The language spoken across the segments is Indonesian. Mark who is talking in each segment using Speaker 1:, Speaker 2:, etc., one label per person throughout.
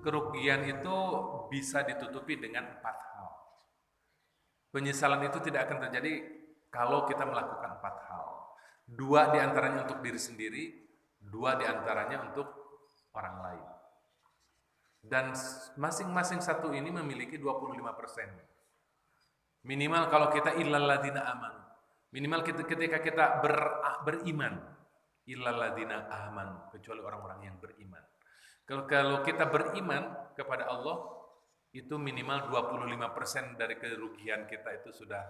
Speaker 1: kerugian itu bisa ditutupi dengan 4 hal. Penyesalan itu tidak akan terjadi kalau kita melakukan 4 hal. 2 diantaranya untuk diri sendiri, 2 diantaranya untuk orang lain. Dan masing-masing satu ini memiliki 25%. Minimal kalau kita illalladzina amanu. Minimal ketika kita beriman. Illalladzina amanu, kecuali orang-orang yang beriman. Kalau kita beriman kepada Allah, itu minimal 25% dari kerugian kita itu sudah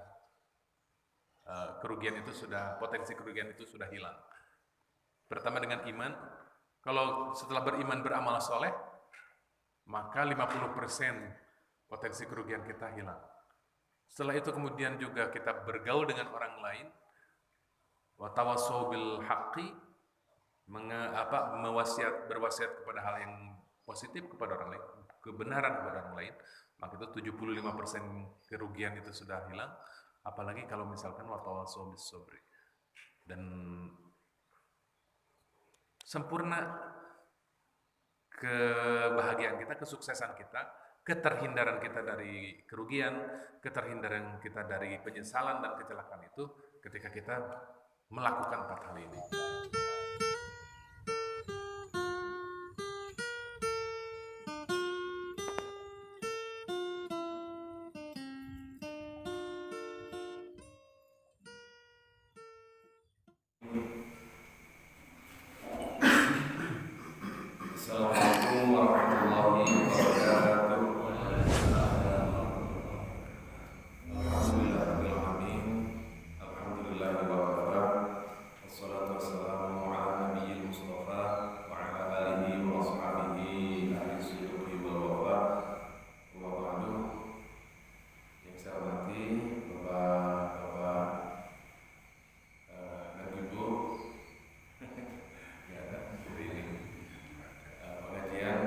Speaker 1: potensi kerugian itu sudah hilang. Pertama dengan iman, kalau setelah beriman beramal soleh, maka 50% potensi kerugian kita hilang. Setelah itu kemudian juga kita bergaul dengan orang lain, wa tawassaw bil haqqi, berwasiat kepada hal yang positif kepada orang lain, kebenaran kepada orang lain, maka itu 75% kerugian itu sudah hilang. Apalagi kalau misalkan wa tawassaw bis sabri. Dan sempurna kebahagiaan kita, kesuksesan kita, keterhindaran kita dari kerugian, keterhindaran kita dari penyesalan dan kecelakaan itu ketika kita melakukan 4 hal ini. Assalamualaikum warahmatullahi wabarakatuh. Alhamdulillahirrahmanirrahim. Alhamdulillahi wa kafa. Wassalatu wassalamu ala nabiyil mustafa wa ala alihi wa ashabihi ahli sidqi wal wafa. Wa ba'du. Yang saya hormati Bapak-bapak dan Ibu, ya, jadi pengajian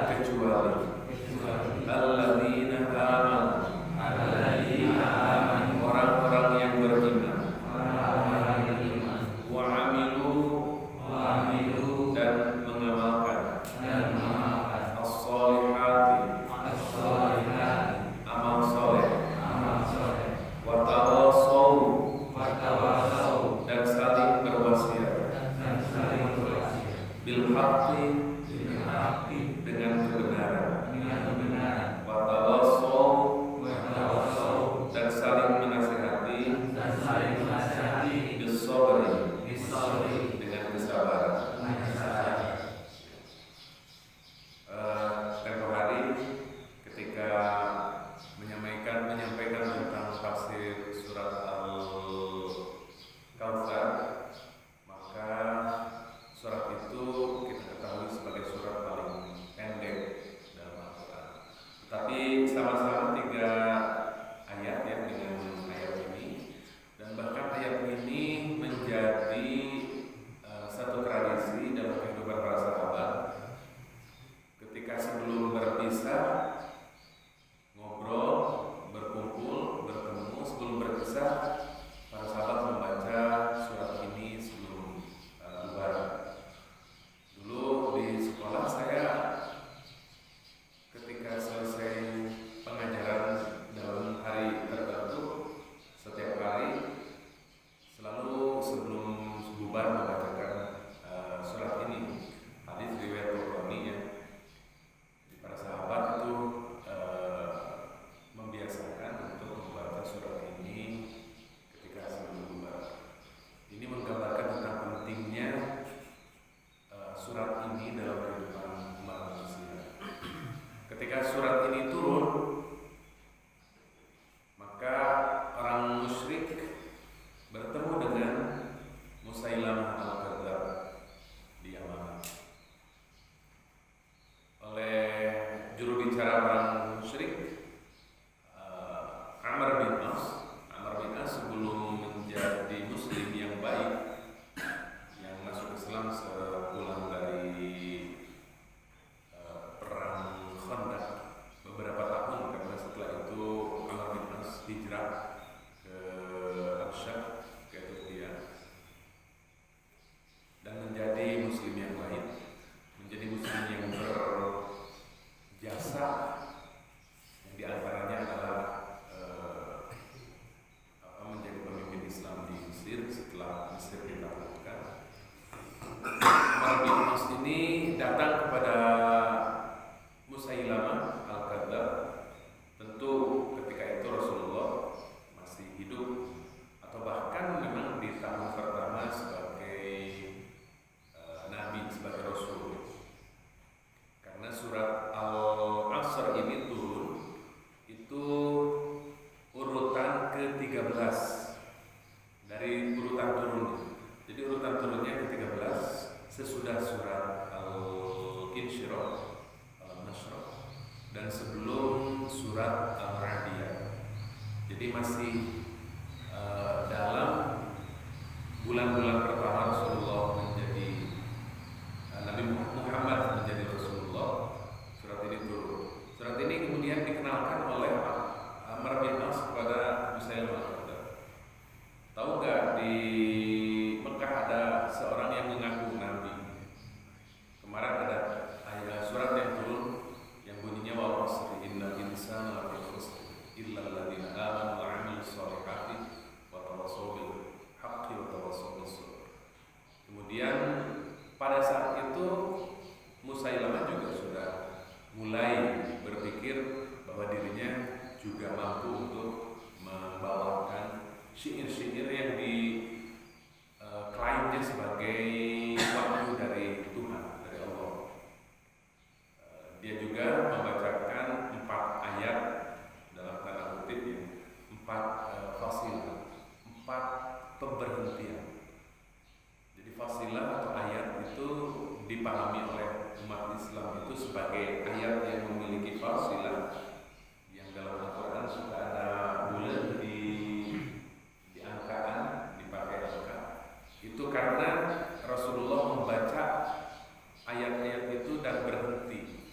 Speaker 1: kecuali alladzina amanu, orang-orang yang beriman, wa amilu, dan mengamalkan as-solihati, amal soleh, wa tawassaw, dan saling berwasiat, bil haqqi, dengan kebenaran, wa tawassaw, dan saling menasihati, bis sabri, dengan kesabaran. Tempo hari ketika menyampaikan tentang tafsir surat Al-Kautsar, maka surat itu kita ketahui sebagai surat paling pendek dalam Al-Quran. Tetapi sama-sama 3 ayat ya dengan ayat ini, dan bahkan ayat ini menjadi satu tradisi dalam kehidupan para sahabat. Ketika sebelum berpisah, ngobrol, berkumpul, bertemu, sebelum berpisah, para sahabat membaca surat ini sebelum bubar. Dulu di sekolah saya ketika selesai pengajaran dalam hari tertentu, setiap hari selalu sebelum bubar membacakan surat ini. Hadis riwayat Bukhari ya. Para sahabat itu membiasakan untuk membaca surat ini ketika sebelum bubar. Ini menggambarkan tentang pentingnya surat ini dalam kehidupan umat manusia. Ketika surat ini turun, maka orang musyrik bertemu dengan Musailamah al-Kadzdzab di Yaman. Oleh juru bicara orang musyrik, Amr bin As sebelum menjadi muslim yang baik, yang masuk Islam sepulang dari perang Khandaq beberapa tahun, karena setelah itu Amr bin As hijrah ke Arsyad, ke Turkiya, dan menjadi muslim yang baik, menjadi muslim yang berjasa, yang diantaranya adalah menjadi pemimpin Islam di Mesir setelah Mesir ditaklukkan. Amr bin As ini datang kepada Musailamah al-Kadzdzab. Tentu ketika itu Rasulullah masih hidup, atau bahkan memang di tahun pertama sebagai Nabi, sebagai Rasul. Karena surat Al-Asr ini turun itu urutan ke-13 dari urutan turun. Jadi urutan turunnya ke-13 sesudah surat Al-Insyirah, Al-Nasr, dan sebelum surat Al-Ra'diyah. Jadi masih dalam bulan-bulan pertama Rasulullah menjadi Nabi Muhammad menjadi Rasulullah, surat ini turun. Surat ini kemudian dikenalkan oleh Amr bin As kepada Musailamah al-Kadzdzab. Tahu nggak, di Mekah ada seorang yang mengaku Nabi. Kemarin ada ayat surat yang turun yang bunyinya wal 'asri innal insana lafi khusr illa alladziina aamanu wa 'amilus shalihati wa tawassaw bil haqqi wa tawassaw bis sabr. Kemudian pada saat itu Musailamah juga sudah mulai berpikir bahwa dirinya juga mampu untuk membawakan syair-syair yang diklaimnya sebagai wahyu dari Tuhan, dari Allah. Dia juga membacakan 4 ayat dalam tanda kutip ya, 4 fasilah, 4 pemberhentian. Jadi fasilah atau ayat itu dipahami oleh umat Islam itu sebagai ayat yang memiliki fasilah, yang dalam Al-Quran suka ada bulan di angkaan, dipakai angka. Itu karena Rasulullah membaca ayat-ayat itu dan berhenti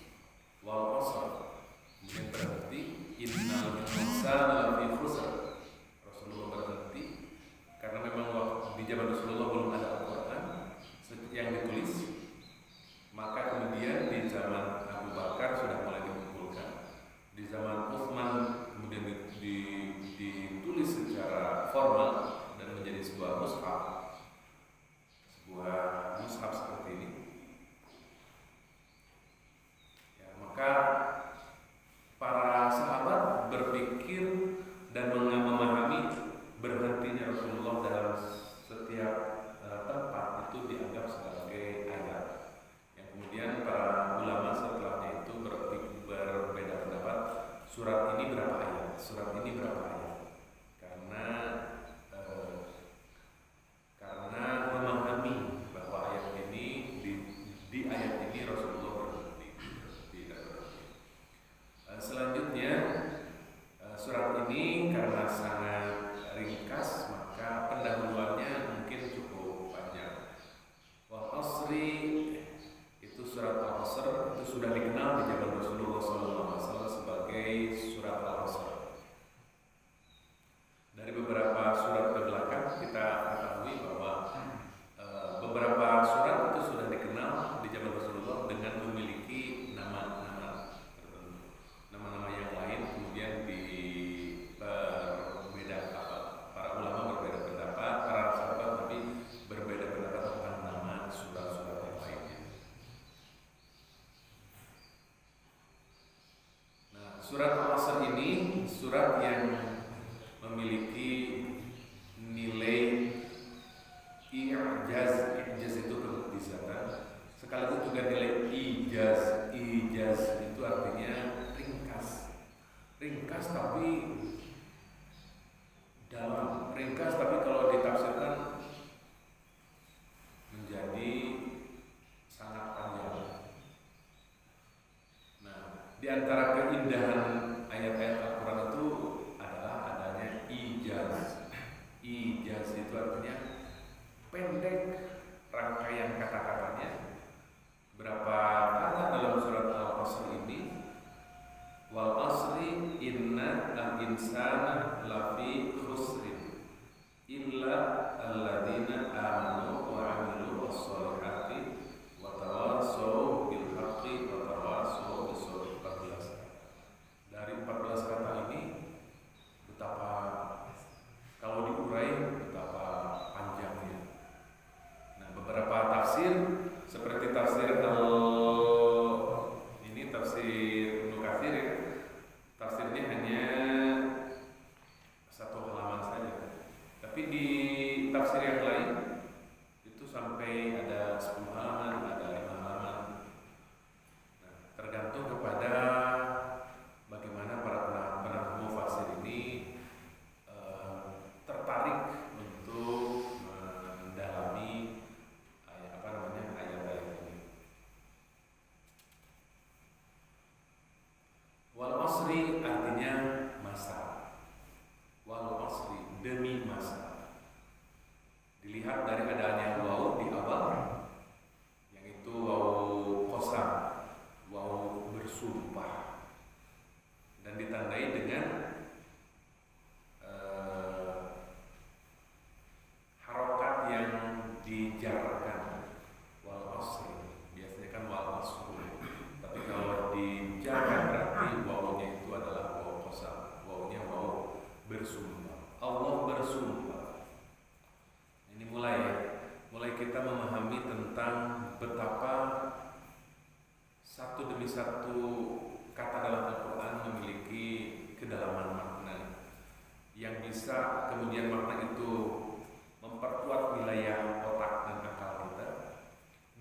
Speaker 1: surat Al-Asr ini surat yang memiliki nilai i'jaz. I'jaz itu kemujizatan, sekaligus juga nilai ijaz. Ijaz itu artinya ringkas. Ringkas tapi dalam, ringkas tapi kalau ditafsirkan menjadi sangat panjang. Nah, di antara keindahan ayat-ayat Al-Quran itu adalah adanya ijaz. Ijaz itu artinya pendek rangkaian kata-katanya. Berapa kata dalam surat Al-Asr ini? Wal asri inna al-insana lafi khusrin illa alladzina amanu wa amilu wassolihati wa tawassaw bil haqqi wa tawassaw bis sabr. 14. Dari 14 kata ini betapa kalau diurai betapa panjangnya. Nah, beberapa tafsir seperti tafsir ini tafsir Ibnu Katsir ya. Tafsirnya hanya satu halaman saja. Tapi di tafsir yang lain itu sampai ada 10 halaman, ada 5 halaman. Nah, tergantung kepada bagaimana para penahu mufasir ini tertarik untuk mendalami ayat-ayat ini. Wal asri artinya masa. Wal asri demi masa. Dilihat dari adanya waw di awal, yang itu waw qasam, waw bersumpah, dan ditandai dengan harokat yang dijarkan. Wal asri biasanya kan wal asru, tapi kalau dijarkan berarti wawnya itu adalah waw qasam, wawnya waw bersumpah. Allah bersumpah. Ini mulai kita memahami tentang betapa satu demi satu kata dalam Al-Quran memiliki kedalaman makna yang bisa kemudian makna itu memperkuat wilayah otak dan akal kita,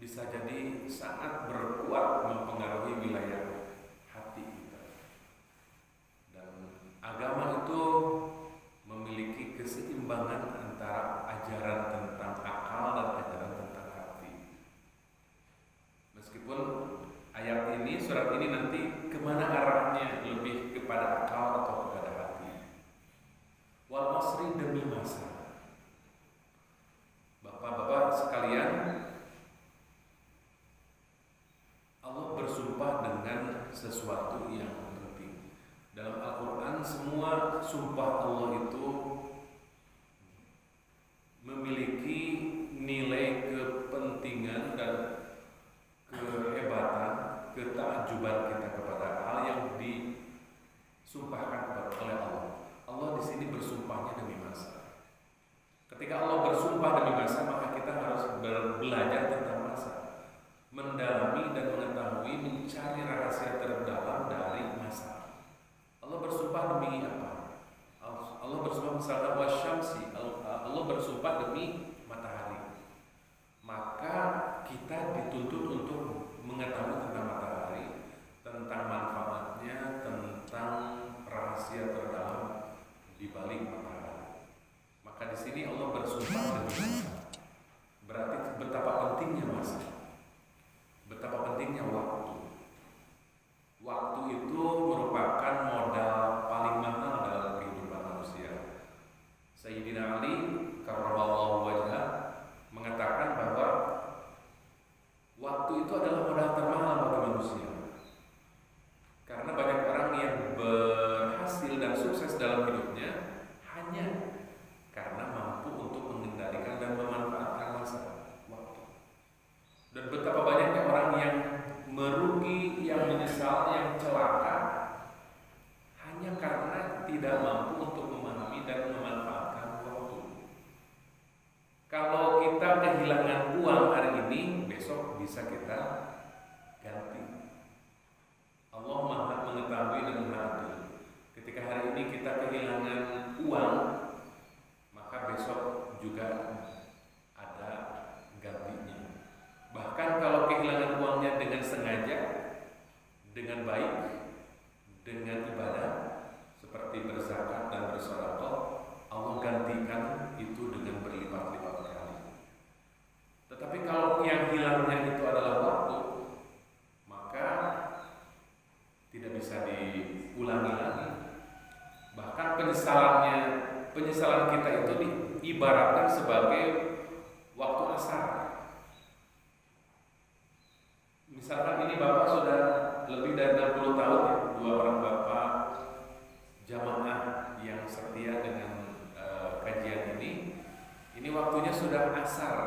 Speaker 1: bisa jadi sangat berkuat mempengaruhi wilayah hati kita. Dan agama itu memiliki keseimbangan antara ajaran tentang akal dan ajaran tentang hati. Meskipun ayat ini, surat ini nanti kemana arahnya, lebih kepada akal atau kepada hati. Wal asri demi masa. Bapak-bapak sekalian, Allah bersumpah dengan sesuatu yang penting. Dalam Al-Quran semua sumpah Allah itu memiliki nilai kepentingan dan kehebatan, ketakjuban kita kepada hal yang disumpahkan oleh Allah. Allah di sini bersumpahnya demi masa. Ketika Allah bersumpah demi masa, maka kita harus belajar tentang masa, mendalami dan mengetahui, mencari rahasia terdalam dari masa. Allah bersumpah demi apa? Allah bersumpah misalnya wasyamsi, Allah bersumpah demi matahari. Maka kita dituntut untuk mengetahui tentang matahari, tentang manfaatnya, tentang rahasia terdalam di balik matahari. Maka di sini Allah bersumpah demi masa. Berarti betapa pentingnya masa, betapa pentingnya waktu. Waktu itu merupakan modal paling mahal dalam kehidupan manusia. Sayyidina Ali karramallahu wajhah mengatakan bahwa waktu itu adalah modal termahal bagi manusia. Karena banyak orang yang berhasil dan sukses dalam hidupnya hanya karena mampu untuk mengendalikan dan memanfaatkan masa waktu. Dan betapa banyaknya orang yang merugi, yang menyesal, yang celaka hanya karena tidak mampu untuk memahami dan memanfaatkan waktu. Kalau kita kehilangan uang hari ini, besok bisa kita ganti. Allah Maha mengetahui dan mengetahui dengan baik, dengan ibadah seperti berzakat dan bersedekah, Allah gantikan itu dengan berlipat-lipat kali. Tetapi kalau yang hilangnya itu adalah waktu, maka tidak bisa diulangi lagi. Bahkan penyesalan kita itu diibaratkan sebagai waktu asar. Misalkan ini Bapak sudah lebih dari 60 tahun ya, dua orang Bapak jamaah yang setia dengan kajian ini waktunya sudah asar.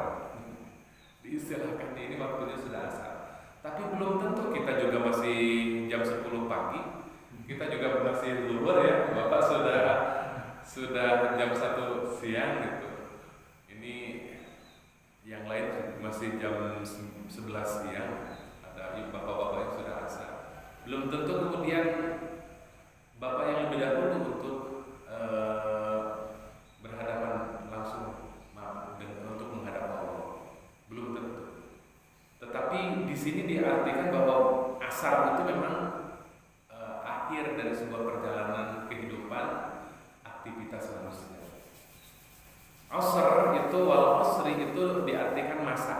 Speaker 1: Diistilahkan ini waktunya sudah asar. Tapi belum tentu kita juga masih jam 10 pagi. Kita juga masih luar ya. Bapak sudah jam 1 siang gitu. Ini yang lain masih jam 11 siang. Ada bapak-bapak yang sudah asar. Belum tentu kemudian Bapak yang lebih dahulu untuk berhadapan langsung untuk menghadap Allah. Belum tentu. Tetapi di sini diartikan bahwa asar itu memang akhir dari sebuah perjalanan kehidupan aktivitas manusia. Asar itu wal asri itu diartikan masa.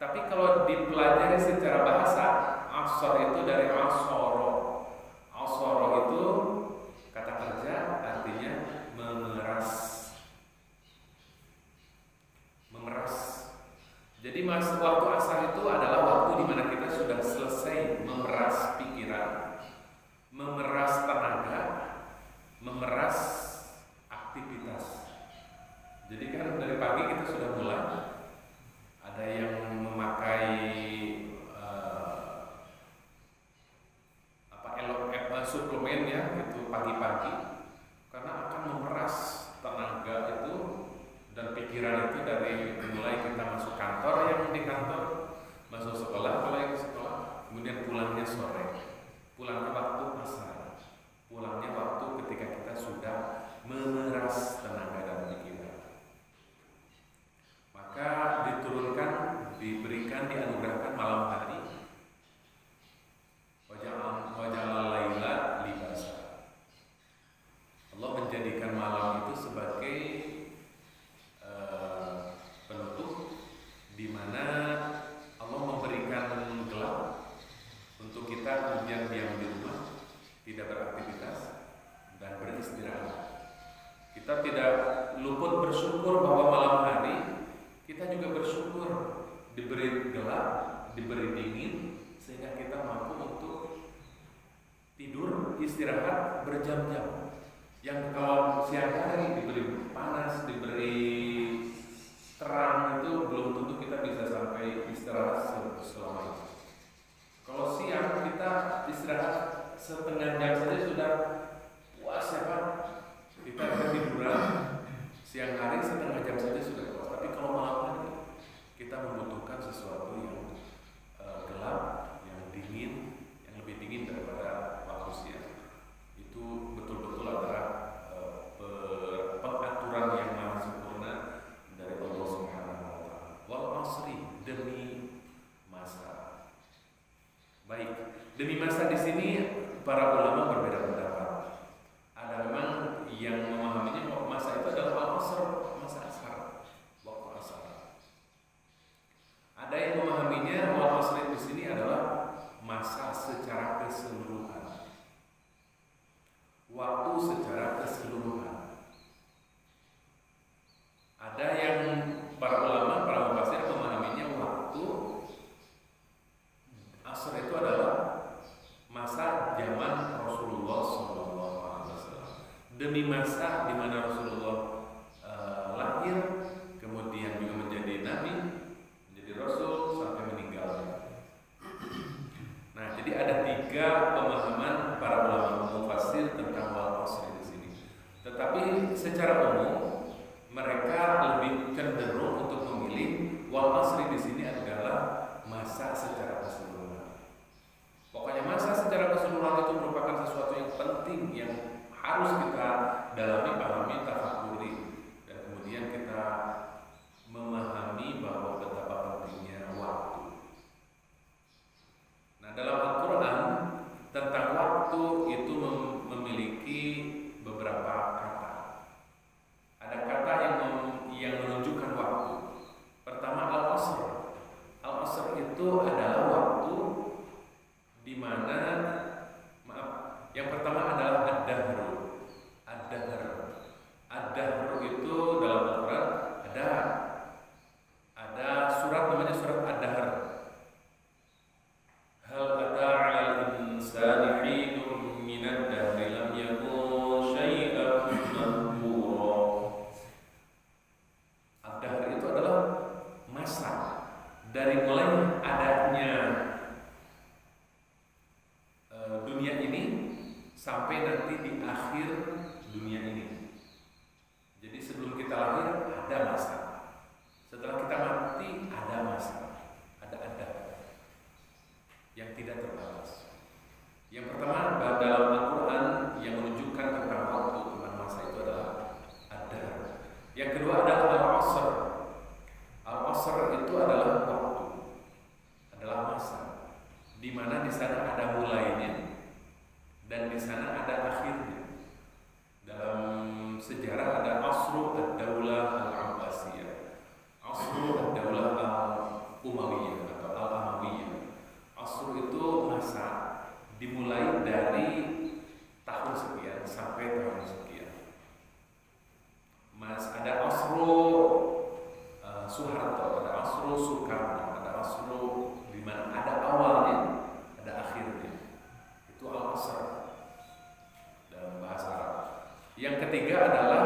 Speaker 1: Tapi kalau dipelajari secara bahasa, asar itu dari asoro. Asoro itu kata kerja artinya memeras. Jadi waktu asar itu adalah waktu di mana kita sudah selesai memeras pikiran, memeras tenaga, memeras aktivitas. Jadi kan dari pagi kita sudah mulai. Ada yang memakai suplemen ya gitu pagi-pagi karena akan memeras tenaga itu dan pikiran itu dari mulai kita masuk kantor yang di kantor, masuk sekolah kalau yang sekolah, kemudian pulangnya sore, pulangnya waktu asar, pulangnya waktu ketika kita sudah memeras tenaga dan pikiran. Maka diturunkan, diberikan, dianugerahkan malam hari. Waja'al laila libasa. Allah menjadikan malam itu sebagai penutup di mana Allah memberikan gelap untuk kita kemudian diam di rumah, tidak beraktivitas dan beristirahat. Kita tidak luput bersyukur bahwa malam hari kita juga bersyukur diberi gelap, diberi dingin sehingga kita mampu untuk tidur, istirahat berjam-jam. Yang kalau siang hari diberi panas, diberi terang itu belum tentu kita bisa sampai istirahat selama itu. Kalau siang kita istirahat setengah jam saja sudah puas ya Pak. Kita ketiduran. Siang hari setengah jam saja sudah puas. Tapi kalau malam hari kita membutuhkan sesuatu yang gelap, yang dingin, yang lebih dingin daripada waktu siang. Itu betul-betul adalah pengaturan yang maha sempurna dari Allah Subhanahu wa taala. Wal asri, demi masa. Baik, demi masa di sini para ulama berbeda pendapat. Ada memang yang memahaminya bahwa masa itu adalah al-asr, masa asar, waktu asar. Ada yang memahaminya wal asri di sini adalah masa secara keseluruhan. Waktu secara keseluruhan. Ada yang para ulama, para mufasir memahaminya waktu asar itu adalah masa zaman Rasulullah SAW. Demi masa di mana Rasulullah lahir, kemudian juga menjadi nabi, menjadi rasul sampai meninggal. Nah, jadi ada 3 pemahaman para ulama mufasir tentang wal asr di sini. Tetapi secara umum mereka lebih cenderung untuk memilih wal asr di sini adalah masa secara keseluruhan. Pokoknya masa secara keseluruhan itu merupakan sesuatu yang penting yang harus kita dalami, pahami, tafakuri, dan kemudian kita memahami bahwa betapa pentingnya waktu. Nah, dalam tentang waktu itu memiliki beberapa kata. Ada kata yang menunjukkan waktu. Pertama al-asr. Al-asr itu adalah waktu di mana, yang pertama adalah ad-dahru. Ad-dahru. Ad-dahru itu dalam Al-Quran ada surat namanya surat ad-dahr. Hal ata 'alal insani hinun minad dahri lam yakun syai'an madhkura. Ad-dahr itu adalah masa dari mulai adanya dunia ini sampai nanti di akhir dunia ini. Jadi sebelum kita lahir ada masa, setelah kita mati ada masa, ada yang tidak terbatas. Yang pertama dalam Al-Quran yang menunjukkan tentang waktu, tentang masa itu adalah ada. Yang kedua adalah al-asr. Al-asr itu adalah waktu, adalah masa, di mana di sana ada mulainya dan di sana ada akhirnya. Dalam sejarah ada asru ad-daulah al-abbasiyah, asru ad-daulah al-umayyah atau al-amawiyah. Asru itu masa dimulai dari tahun sekian sampai tahun sekian. Ada asru Soeharto, ada asru Soekarno, ada asru di mana ada awalnya, ada akhirnya. Itu al-asr dalam bahasa Arab. Yang ketiga adalah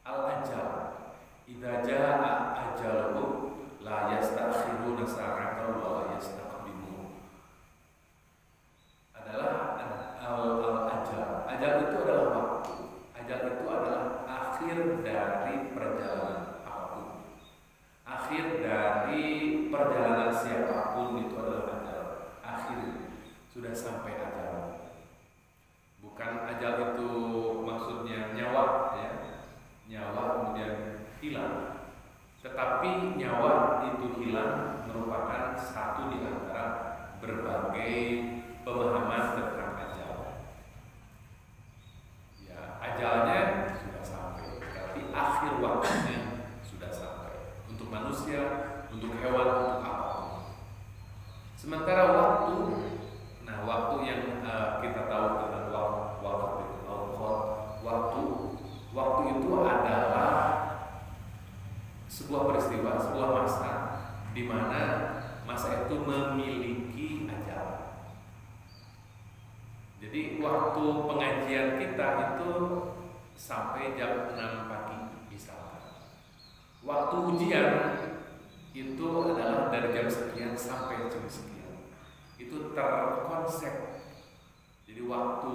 Speaker 1: al-ajal. Idza jaa ajaluhum la yastakhiruna sa'atan wa la yastaqdimun. Adalah al-ajal. Ajal itu adalah waktu. Ajal itu adalah akhir dari perjalanan apapun. Akhir dari perjalanan siapapun itu adalah ajal. Akhir sudah sampai ajal. Bukan ajal itu maksudnya nyawa, ya. Nyawa kemudian hilang. Tetapi nyawa itu hilang merupakan satu di antara berbagai pemahaman tentang ajal. Ya, ajalnya sudah sampai, tapi akhir waktunya sudah sampai. Untuk manusia, untuk hewan, untuk apapun. Sementara waktu, nah waktu yang kita tahu tentang waktu itu adalah sebuah peristiwa, sebuah masa di mana masa itu memiliki ajal. Jadi waktu pengajian kita itu sampai jam 6 pagi misalkan. Waktu ujian itu adalah dari jam sekian sampai jam sekian. Itu terkonsep. Jadi waktu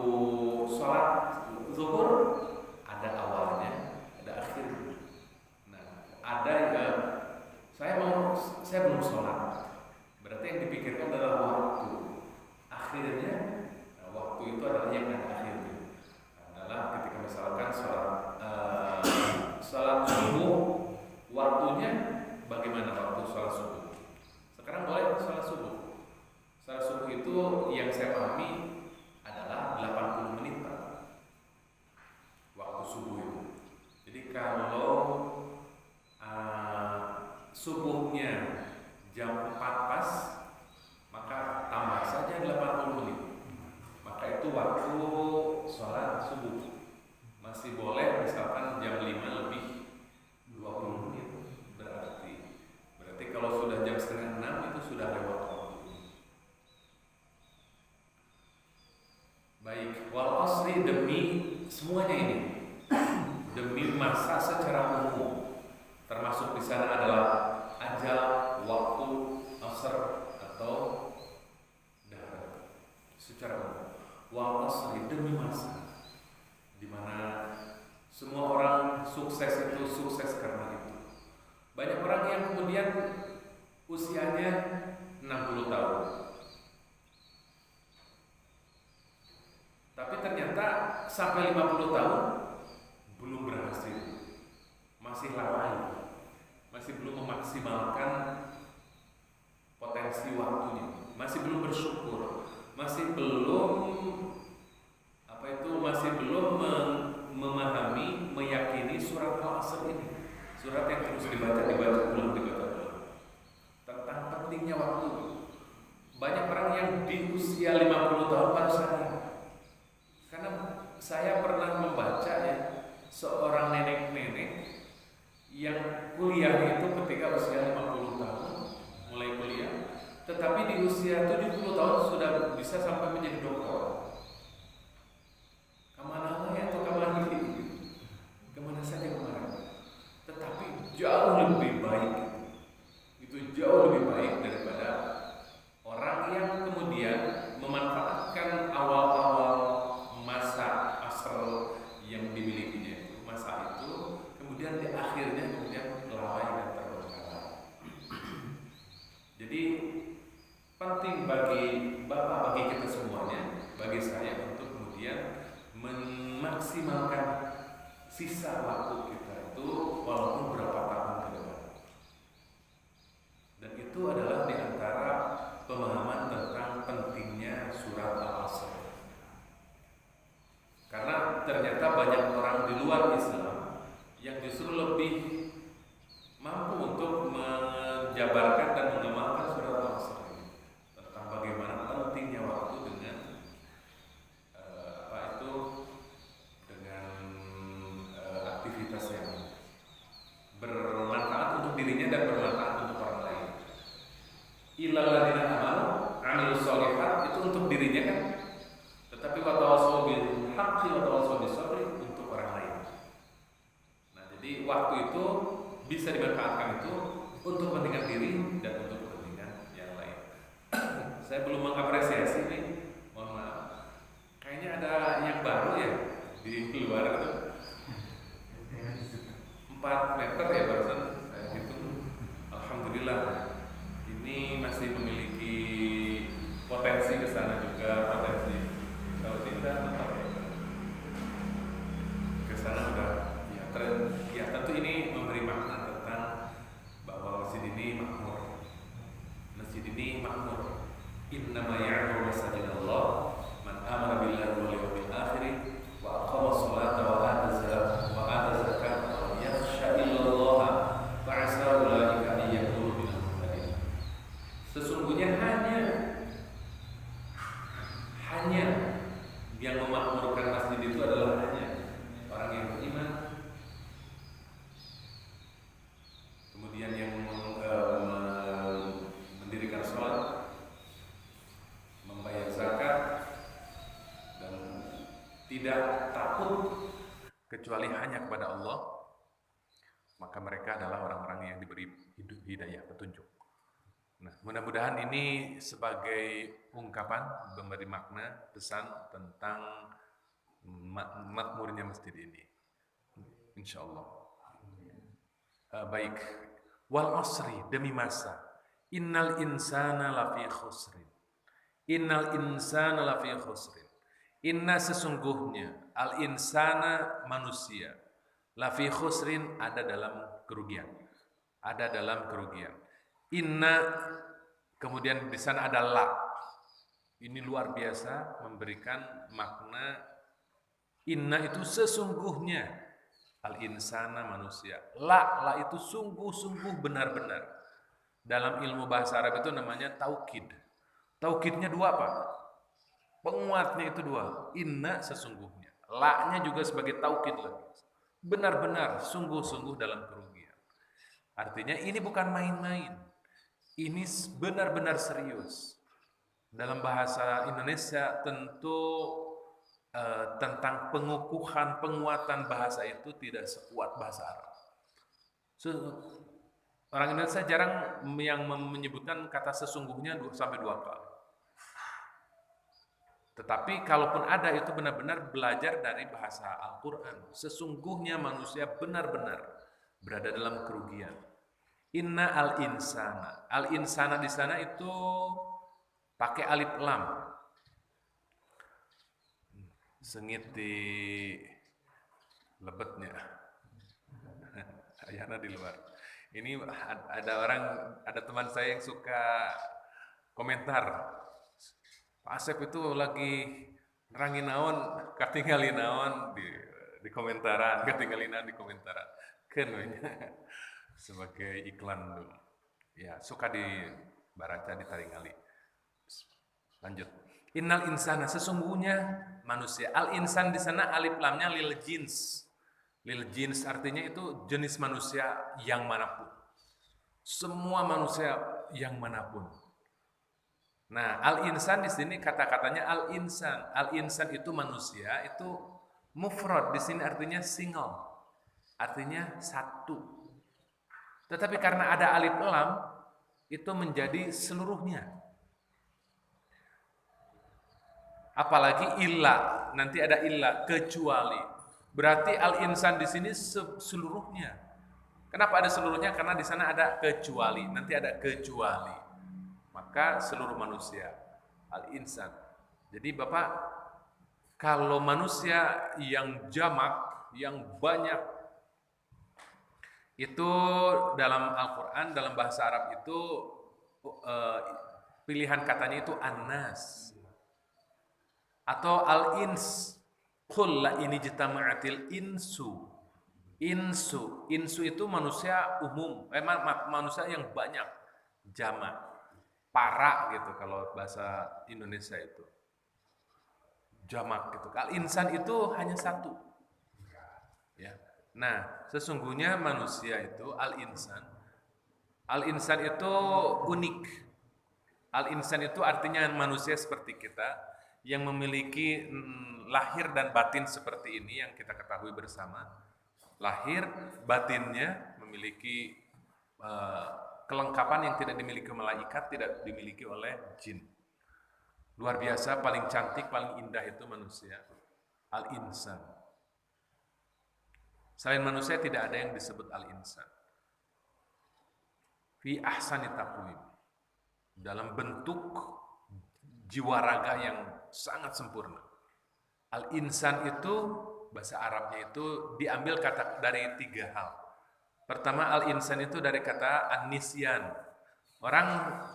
Speaker 1: sholat zuhur ada awalnya, ada akhirnya. Nah, ada yang saya belum sholat. Berarti yang dipikirkan adalah waktu. Akhirnya, nah, waktu itu adalah yang ada akhirnya. Adalah ketika misalkan sholat subuh, waktunya bagaimana waktu sholat subuh? Sekarang boleh sholat subuh. Sholat subuh itu yang saya pahami adalah 80 menit Pak. Waktu subuh itu. Jadi kalau subuhnya jam 4 pas, maka tambah saja 80 menit. Maka itu waktu sholat subuh. Masih boleh misalkan jam 5 lebih 20 menit. Berarti kalau sudah jam setengah 6 itu sudah lewat waktu. Baik, wal asri, demi semuanya ini, demi masa secara umum, termasuk di sana adalah ajal, waktu, asr atau dahr secara umum. Wal asri, demi masa, di mana semua orang sukses itu sukses karena itu. Banyak orang yang kemudian usianya 60 tahun. Tapi ternyata sampai 50 tahun belum berhasil. Masih lalai. Masih belum memaksimalkan potensi waktunya. Masih belum bersyukur. Masih belum usia 50 tahun baru sadar. Karena saya pernah membaca ya, seorang nenek-nenek yang kuliah itu ketika usia 50 tahun mulai kuliah, tetapi di usia 70 tahun sudah bisa sampai menjadi dokter. Kemana ya atau kemana ini? Kemana saja kemarin. Tetapi jauh lebih baik. Itu jauh lebih baik daripada orang yang kemudian memanfaatkan awal-awal masa asal yang dimilikinya itu, masa itu, kemudian di akhirnya kemudian lalai dan terbengkalai. Jadi penting bagi Bapak, bagi kita semuanya, bagi saya untuk kemudian memaksimalkan sisa waktu kita itu walaupun berapa tahun ke depan. Dan itu adalah di antara pemahaman tentang pentingnya surat Al-Asr. Karena ternyata banyak orang di luar Islam yang justru lebih mampu untuk menjabarkan dan mengamalkan surat Al-Asr ini, tentang bagaimana pentingnya waktu dengan aktivitas yang bermanfaat untuk dirinya dan bermanfaat untuk orang lain. Illal ladzina amanu 'amilus sholihat itu untuk dirinya kan, tetapi wa tawassaw bil haqqi wa tawassaw bis sabri untuk orang lain. Nah, jadi waktu itu bisa dimanfaatkan itu untuk kepentingan diri dan untuk kepentingan yang lain. Saya belum mengapresiasi nih, mohon maaf. Kayaknya ada yang baru ya di luar itu. 4 meter ya barusan saya hitung. Alhamdulillah ini masih memiliki potensi ke sana juga, potensi kalau tidak tetap ke sana udah ya, ya tentu ini memberi makna tentang bahwa masjid ini makmur. Masjid ini makmur. Innama ya'muru masajidallah man amara billahi wal yawmil akhir wa aqama sholata wa ata zakata wa ata zakata wa yakhsha illallah fa asa ulaika an yakunu minal muhtadin. Sesungguhnya hanya yang memakmurkan masjid itu adalah hanya orang yang beriman, kemudian yang mendirikan sholat, membayar zakat, dan tidak takut kecuali hanya kepada Allah, maka mereka adalah orang-orang yang diberi hidayah, petunjuk. Nah, mudah-mudahan ini sebagai ungkapan memberi makna pesan tentang makmurnya masjid ini, insya Allah. Baik, wal asri, demi masa, innal insana lafi khusrin. Innal insana lafi khusrin. Inna sesungguhnya al insana manusia lafi khusrin ada dalam kerugian. Ada dalam kerugian. Inna kemudian di sana ada la. Ini luar biasa memberikan makna. Inna itu sesungguhnya al insana manusia. La itu sungguh-sungguh benar-benar. Dalam ilmu bahasa Arab itu namanya taukid. Taukidnya dua apa? Penguatnya itu dua. Inna sesungguhnya. La-nya juga sebagai taukid lagi. Benar-benar, sungguh-sungguh dalam kerugian. Artinya ini bukan main-main. Ini benar-benar serius. Dalam bahasa Indonesia tentu tentang pengukuhan, penguatan bahasa itu tidak sekuat bahasa Arab. Orang Indonesia jarang yang menyebutkan kata sesungguhnya 2 sampai 2 kali. Tetapi kalaupun ada itu benar-benar belajar dari bahasa Al-Quran. Sesungguhnya manusia benar-benar berada dalam kerugian. Inna al-insana. Al-insana di sana itu pakai alif lam. Sengit di lebetnya. Ayana di luar. Ini ada teman saya yang suka komentar. Pak Asep itu lagi nerangin naon, katinggalin naon di komentaran, katinggalin naon di komentaran. Kenanya sebagai iklan dulu. Ya, suka dibaca ditaringali. Lanjut. Innal insana, sesungguhnya manusia. Al-insan di sana alif lamnya lil jins. Lil jins artinya itu jenis manusia yang manapun. Semua manusia yang manapun. Nah, al-insan di sini kata-katanya al-insan. Al-insan itu manusia, itu mufrad di sini artinya single. Artinya satu. Tetapi karena ada alif lam, itu menjadi seluruhnya. Apalagi illa, nanti ada illa, kecuali. Berarti al-insan di sini seluruhnya. Kenapa ada seluruhnya? Karena di sana ada kecuali, nanti ada kecuali. Maka seluruh manusia, al-insan. Jadi Bapak, kalau manusia yang jamak, yang banyak, itu dalam Al-Quran, dalam bahasa Arab itu pilihan katanya itu an-nas atau al-ins. Qul la ini jitama'atil insu. Insu itu manusia umum, manusia yang banyak, jamak, para gitu kalau bahasa Indonesia itu. Jamak gitu. Al-insan itu hanya satu. Ya. Nah, sesungguhnya manusia itu al-insan. Al-insan itu unik. Al-insan itu artinya manusia seperti kita yang memiliki lahir dan batin seperti ini yang kita ketahui bersama. Lahir, batinnya memiliki kelengkapan yang tidak dimiliki malaikat, tidak dimiliki oleh jin. Luar biasa, paling cantik, paling indah itu manusia. Al-insan. Selain manusia tidak ada yang disebut al-insan. Fi ahsani taqwim. Dalam bentuk jiwa raga yang sangat sempurna. Al-insan itu bahasa Arabnya itu diambil kata dari 3 hal. Pertama, al-insan itu dari kata an-nisyan. Orang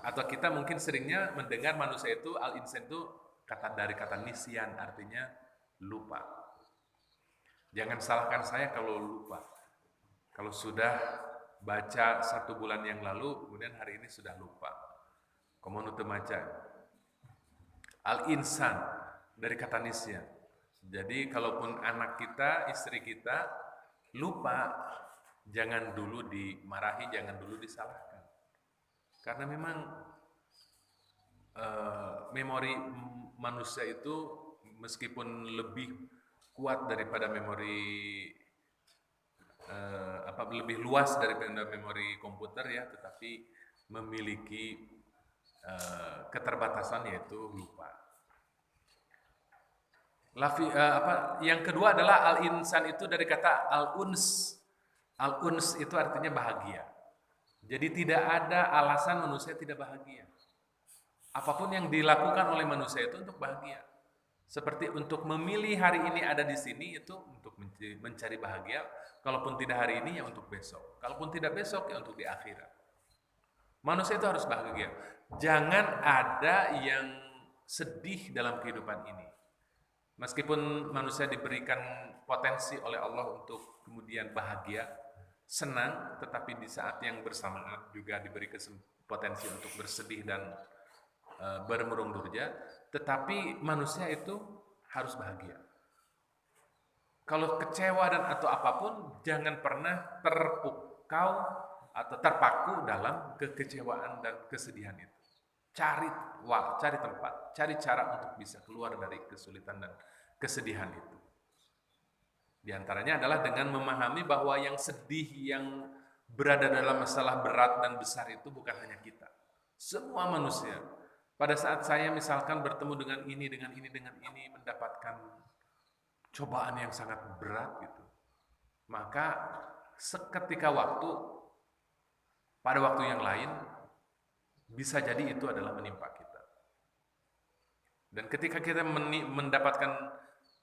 Speaker 1: atau kita mungkin seringnya mendengar manusia itu al-insan itu dari kata nisyan, artinya lupa. Jangan salahkan saya kalau lupa. Kalau sudah baca 1 bulan yang lalu, kemudian hari ini sudah lupa. Komono temaca. Al-insan dari kata nisyan. Jadi kalaupun anak kita, istri kita lupa, jangan dulu dimarahi, jangan dulu disalahkan. Karena memang memori manusia itu meskipun lebih kuat daripada memori lebih luas daripada memori komputer ya, tetapi memiliki keterbatasan yaitu lupa. Yang kedua adalah al-insan itu dari kata al-uns. Al-uns itu artinya bahagia. Jadi tidak ada alasan manusia tidak bahagia. Apapun yang dilakukan oleh manusia itu untuk bahagia. Seperti untuk memilih hari ini ada di sini itu untuk mencari bahagia. Kalaupun tidak hari ini ya untuk besok. Kalaupun tidak besok ya untuk di akhirat. Manusia itu harus bahagia. Jangan ada yang sedih dalam kehidupan ini. Meskipun manusia diberikan potensi oleh Allah untuk kemudian bahagia, senang, tetapi di saat yang bersamaan juga diberi potensi untuk bersedih dan bermurung durja, tetapi manusia itu harus bahagia. Kalau kecewa dan atau apapun, jangan pernah terpukau atau terpaku dalam kekecewaan dan kesedihan itu. Cari tempat, cari cara untuk bisa keluar dari kesulitan dan kesedihan itu. Di antaranya adalah dengan memahami bahwa yang sedih, yang berada dalam masalah berat dan besar itu bukan hanya kita. Semua manusia. Pada saat saya misalkan bertemu dengan ini, mendapatkan cobaan yang sangat berat gitu. Maka seketika pada waktu yang lain, bisa jadi itu adalah menimpa kita. Dan ketika kita mendapatkan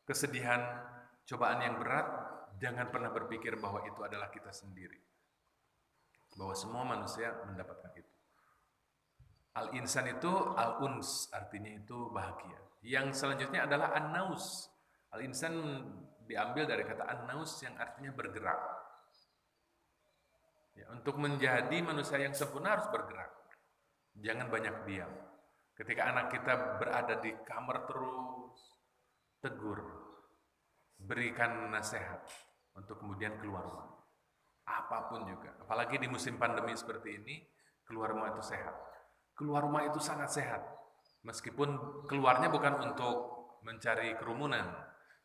Speaker 1: kesedihan, cobaan yang berat, jangan pernah berpikir bahwa itu adalah kita sendiri. Bahwa semua manusia mendapatkan itu. Al-insan itu al-uns, artinya itu bahagia. Yang selanjutnya adalah an-naus. Al-insan diambil dari kata an-naus yang artinya bergerak. Ya, untuk menjadi manusia yang sempurna harus bergerak. Jangan banyak diam. Ketika anak kita berada di kamar terus, tegur, berikan nasihat untuk kemudian keluar rumah. Apapun juga, apalagi di musim pandemi seperti ini, keluar rumah itu sehat. Keluar rumah itu sangat sehat. Meskipun keluarnya bukan untuk mencari kerumunan,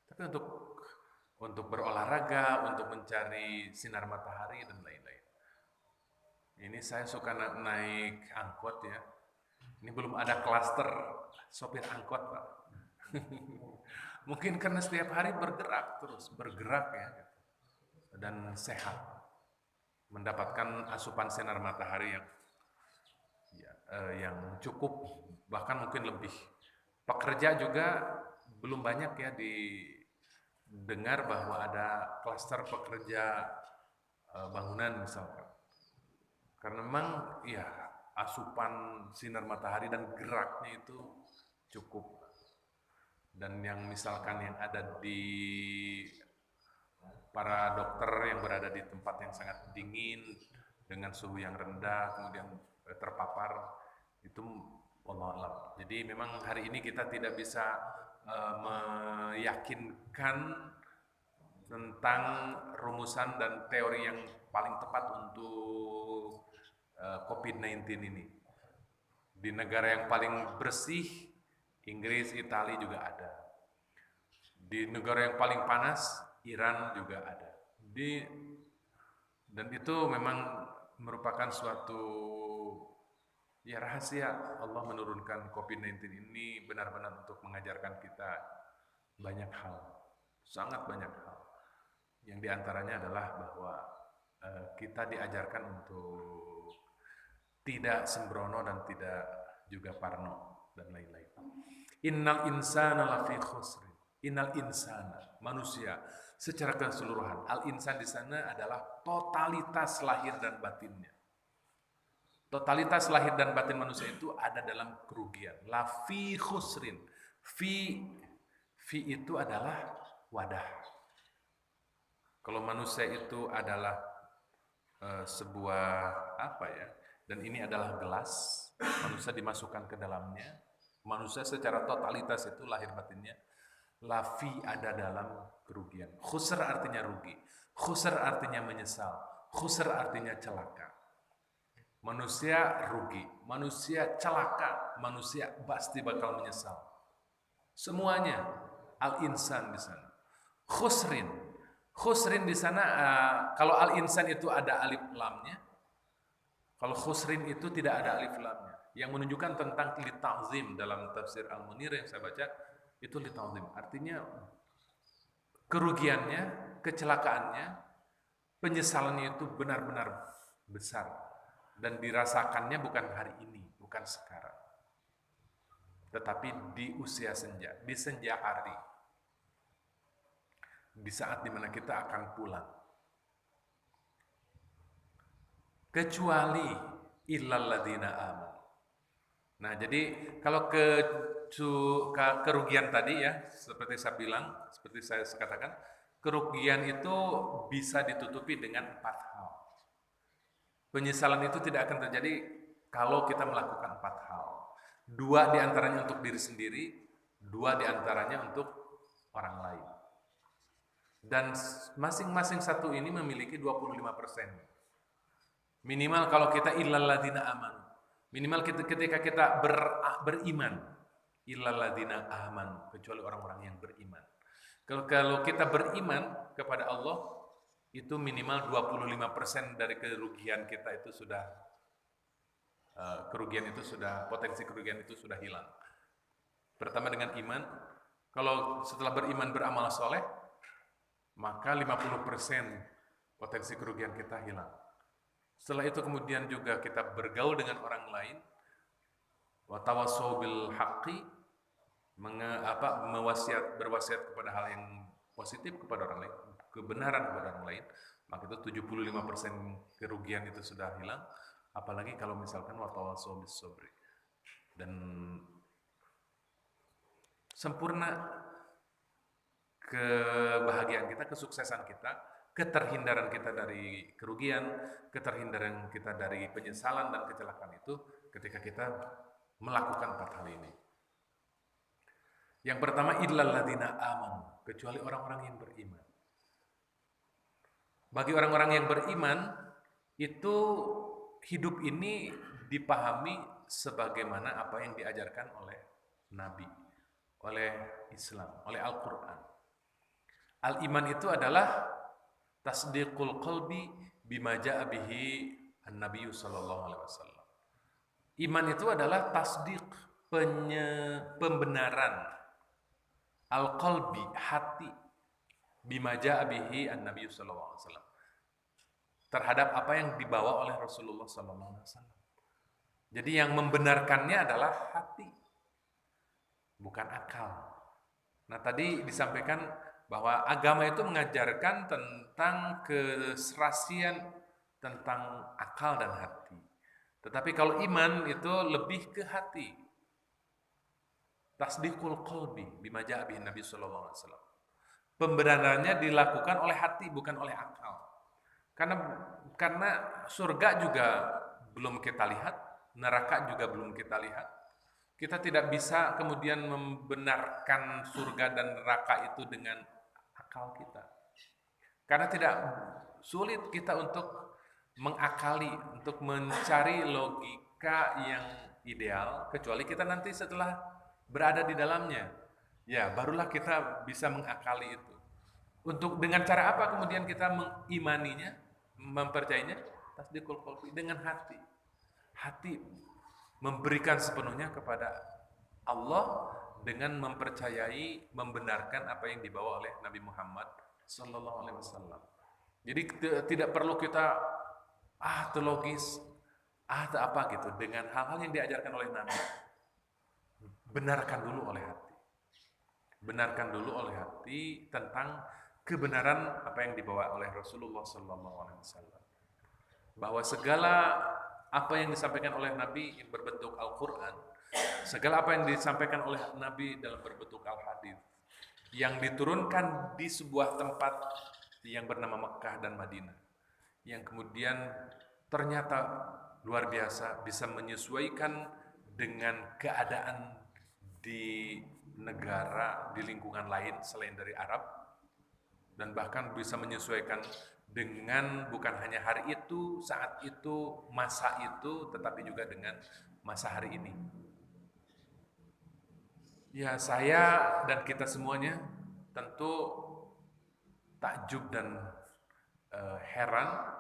Speaker 1: tapi untuk berolahraga, untuk mencari sinar matahari dan lain-lain. Ini saya suka naik angkot ya. Ini belum ada klaster sopir angkot, Pak. Mungkin karena setiap hari bergerak ya, dan sehat, mendapatkan asupan sinar matahari yang cukup, bahkan mungkin lebih. Pekerja juga belum banyak ya didengar bahwa ada klaster pekerja bangunan misalkan, karena memang ya asupan sinar matahari dan geraknya itu cukup. Dan yang misalkan yang ada di para dokter yang berada di tempat yang sangat dingin dengan suhu yang rendah kemudian terpapar, itu wallahu a'lam. Jadi memang hari ini kita tidak bisa meyakinkan tentang rumusan dan teori yang paling tepat untuk COVID-19 ini. Di negara yang paling bersih, Inggris, Italia juga ada. Di negara yang paling panas, Iran juga ada. Dan itu memang merupakan suatu ya rahasia Allah menurunkan COVID-19 ini benar-benar untuk mengajarkan kita banyak hal, sangat banyak hal. Yang diantaranya adalah bahwa kita diajarkan untuk tidak sembrono dan tidak juga parno dan lain-lain. Innal insana lafi khusrin. Innal insana, manusia secara keseluruhan. Al-insan di sana adalah totalitas lahir dan batinnya. Totalitas lahir dan batin manusia itu ada dalam kerugian. Lafi khusrin. Fi itu adalah wadah. Kalau manusia itu adalah sebuah apa ya? Dan ini adalah gelas, manusia dimasukkan ke dalamnya. Manusia secara totalitas itu lahir batinnya. Lafi ada dalam kerugian. Khusr artinya rugi. Khusr artinya menyesal. Khusr artinya celaka. Manusia rugi, manusia celaka, manusia pasti bakal menyesal. Semuanya al-insan di sana. Khusrin. Khusrin di sana kalau al-insan itu ada alif lamnya. Kalau khusrin itu tidak ada alif lamnya, yang menunjukkan tentang lita'zim dalam tafsir Al-Munir yang saya baca, itu lita'zim. Artinya kerugiannya, kecelakaannya, penyesalannya itu benar-benar besar dan dirasakannya bukan hari ini, bukan sekarang, tetapi di usia senja, di senja hari, di saat dimana kita akan pulang. Kecuali illal ladzina amanu. Nah, jadi kalau kerugian tadi ya, seperti saya bilang, seperti saya katakan, kerugian itu bisa ditutupi dengan 4 hal. Penyesalan itu tidak akan terjadi kalau kita melakukan 4 hal. 2 diantaranya untuk diri sendiri, 2 diantaranya untuk orang lain. Dan masing-masing satu ini memiliki 25%. Minimal kalau kita illal ladzina amanu. Minimal ketika kita beriman. Illal ladzina amanu, kecuali orang-orang yang beriman. Kalau kita beriman kepada Allah, itu minimal 25% dari kerugian kita itu sudah potensi kerugian itu sudah hilang. Pertama dengan iman. Kalau setelah beriman beramal soleh, maka 50% potensi kerugian kita hilang. Setelah itu kemudian juga kita bergaul dengan orang lain, wa tawassaw bil haqqi, berwasiat kepada hal yang positif kepada orang lain, kebenaran kepada orang lain, maka itu 75% kerugian itu sudah hilang. Apalagi kalau misalkan wa tawassaw bis sabri, dan sempurna kebahagiaan kita, kesuksesan kita, keterhindaran kita dari kerugian, keterhindaran kita dari penyesalan dan kecelakaan itu ketika kita melakukan 4 hal ini. Yang pertama, illal ladzina amanu, kecuali orang-orang yang beriman. Bagi orang-orang yang beriman, itu hidup ini dipahami sebagaimana apa yang diajarkan oleh Nabi, oleh Islam, oleh Al-Quran. Al-iman itu adalah tasdiqul qalbi bima ja'a bihi an-nabiyyu sallallahu alaihi wasallam. Iman itu adalah tasdiq, pembenaran al-qalbi, hati, bima ja'a bihi an-nabiyyu sallallahu alaihi wasallam, terhadap apa yang dibawa oleh Rasulullah sallallahu alaihi wasallam. Jadi yang membenarkannya adalah hati, bukan akal. Nah, tadi disampaikan bahwa agama itu mengajarkan tentang keserasian, tentang akal dan hati. Tetapi kalau iman itu lebih ke hati. Tasdiqul qalbi bima ja'a bihi Nabi sallallahu alaihi wasallam. Pembenarannya dilakukan oleh hati, bukan oleh akal. Karena surga juga belum kita lihat, neraka juga belum kita lihat. Kita tidak bisa kemudian membenarkan surga dan neraka itu dengan akal kita. Karena tidak sulit kita untuk mengakali, untuk mencari logika yang ideal, kecuali kita nanti setelah berada di dalamnya. Ya, barulah kita bisa mengakali itu. Untuk dengan cara apa kemudian kita mengimaninya, mempercayainya? Tasdiqul qalbi, dengan hati. Hati memberikan sepenuhnya kepada Allah dengan mempercayai, membenarkan apa yang dibawa oleh Nabi Muhammad sallallahu alaihi wasallam. Jadi tidak perlu kita teologis, apa gitu dengan hal-hal yang diajarkan oleh Nabi. Benarkan dulu oleh hati. Benarkan dulu oleh hati tentang kebenaran apa yang dibawa oleh Rasulullah sallallahu alaihi wasallam. Bahwa segala apa yang disampaikan oleh Nabi yang berbentuk Al-Quran, segala apa yang disampaikan oleh Nabi dalam berbentuk Al-Hadith, yang diturunkan di sebuah tempat yang bernama Mekah dan Madinah, yang kemudian ternyata luar biasa bisa menyesuaikan dengan keadaan di negara, di lingkungan lain selain dari Arab, dan bahkan bisa menyesuaikan dengan bukan hanya hari itu, saat itu, masa itu, tetapi juga dengan masa hari ini. Ya, saya dan kita semuanya tentu takjub dan heran,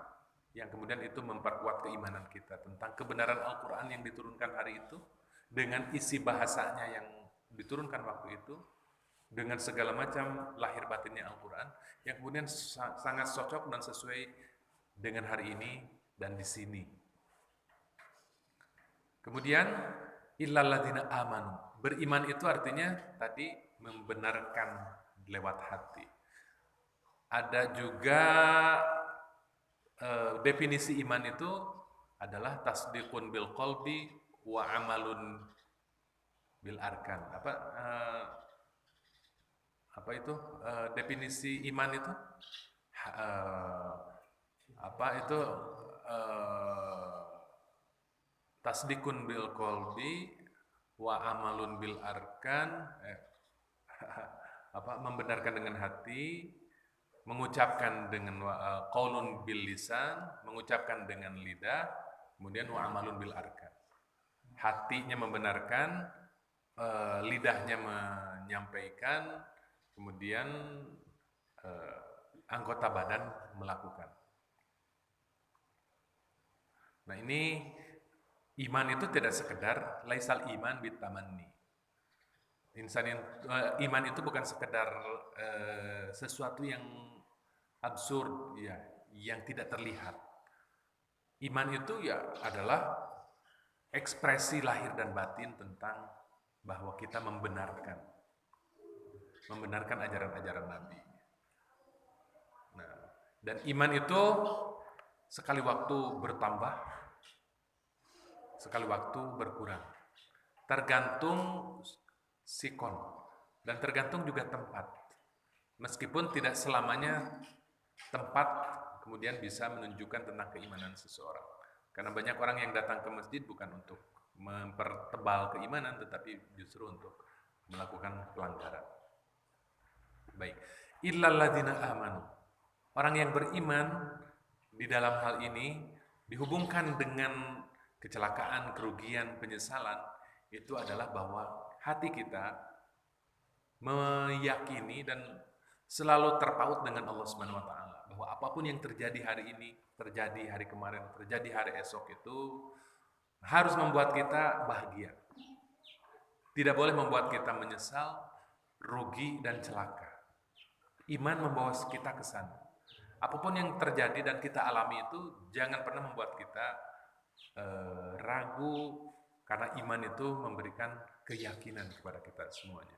Speaker 1: yang kemudian itu memperkuat keimanan kita tentang kebenaran Al-Quran yang diturunkan hari itu, dengan isi bahasanya yang diturunkan waktu itu, dengan segala macam lahir batinnya Al-Quran, yang kemudian sangat cocok dan sesuai dengan hari ini dan di sini. Kemudian illal ladzina amanu, beriman itu artinya tadi membenarkan lewat hati. Ada juga definisi iman itu adalah tasdiqun bil qalbi wa amalun bil arkan. Apa itu definisi iman itu? Tasdikun bil qalbi wa amalun bil arkan, membenarkan dengan hati, mengucapkan dengan qaulun bil lisan, mengucapkan dengan lidah, kemudian wa amalun bil arkan. Hatinya membenarkan, lidahnya menyampaikan, kemudian anggota badan melakukan. Nah, ini iman itu tidak sekedar laisal iman bitamanni. Iman itu bukan sekedar sesuatu yang absurd, ya, yang tidak terlihat. Iman itu ya adalah ekspresi lahir dan batin tentang bahwa kita membenarkan ajaran-ajaran Nabi. Nah, dan iman itu sekali waktu bertambah, sekali waktu berkurang. Tergantung sikon dan tergantung juga tempat. Meskipun tidak selamanya tempat kemudian bisa menunjukkan tentang keimanan seseorang. Karena banyak orang yang datang ke masjid bukan untuk mempertebal keimanan, tetapi justru untuk melakukan pelanggaran. Baik. Illal ladzina amanu. Orang yang beriman di dalam hal ini dihubungkan dengan kecelakaan, kerugian, penyesalan, itu adalah bahwa hati kita meyakini dan selalu terpaut dengan Allah Subhanahu wa taala, bahwa apapun yang terjadi hari ini, terjadi hari kemarin, terjadi hari esok, itu harus membuat kita bahagia. Tidak boleh membuat kita menyesal, rugi, dan celaka. Iman membawa kita ke sana. Apapun yang terjadi dan kita alami itu jangan pernah membuat kita ragu, karena iman itu memberikan keyakinan kepada kita semuanya.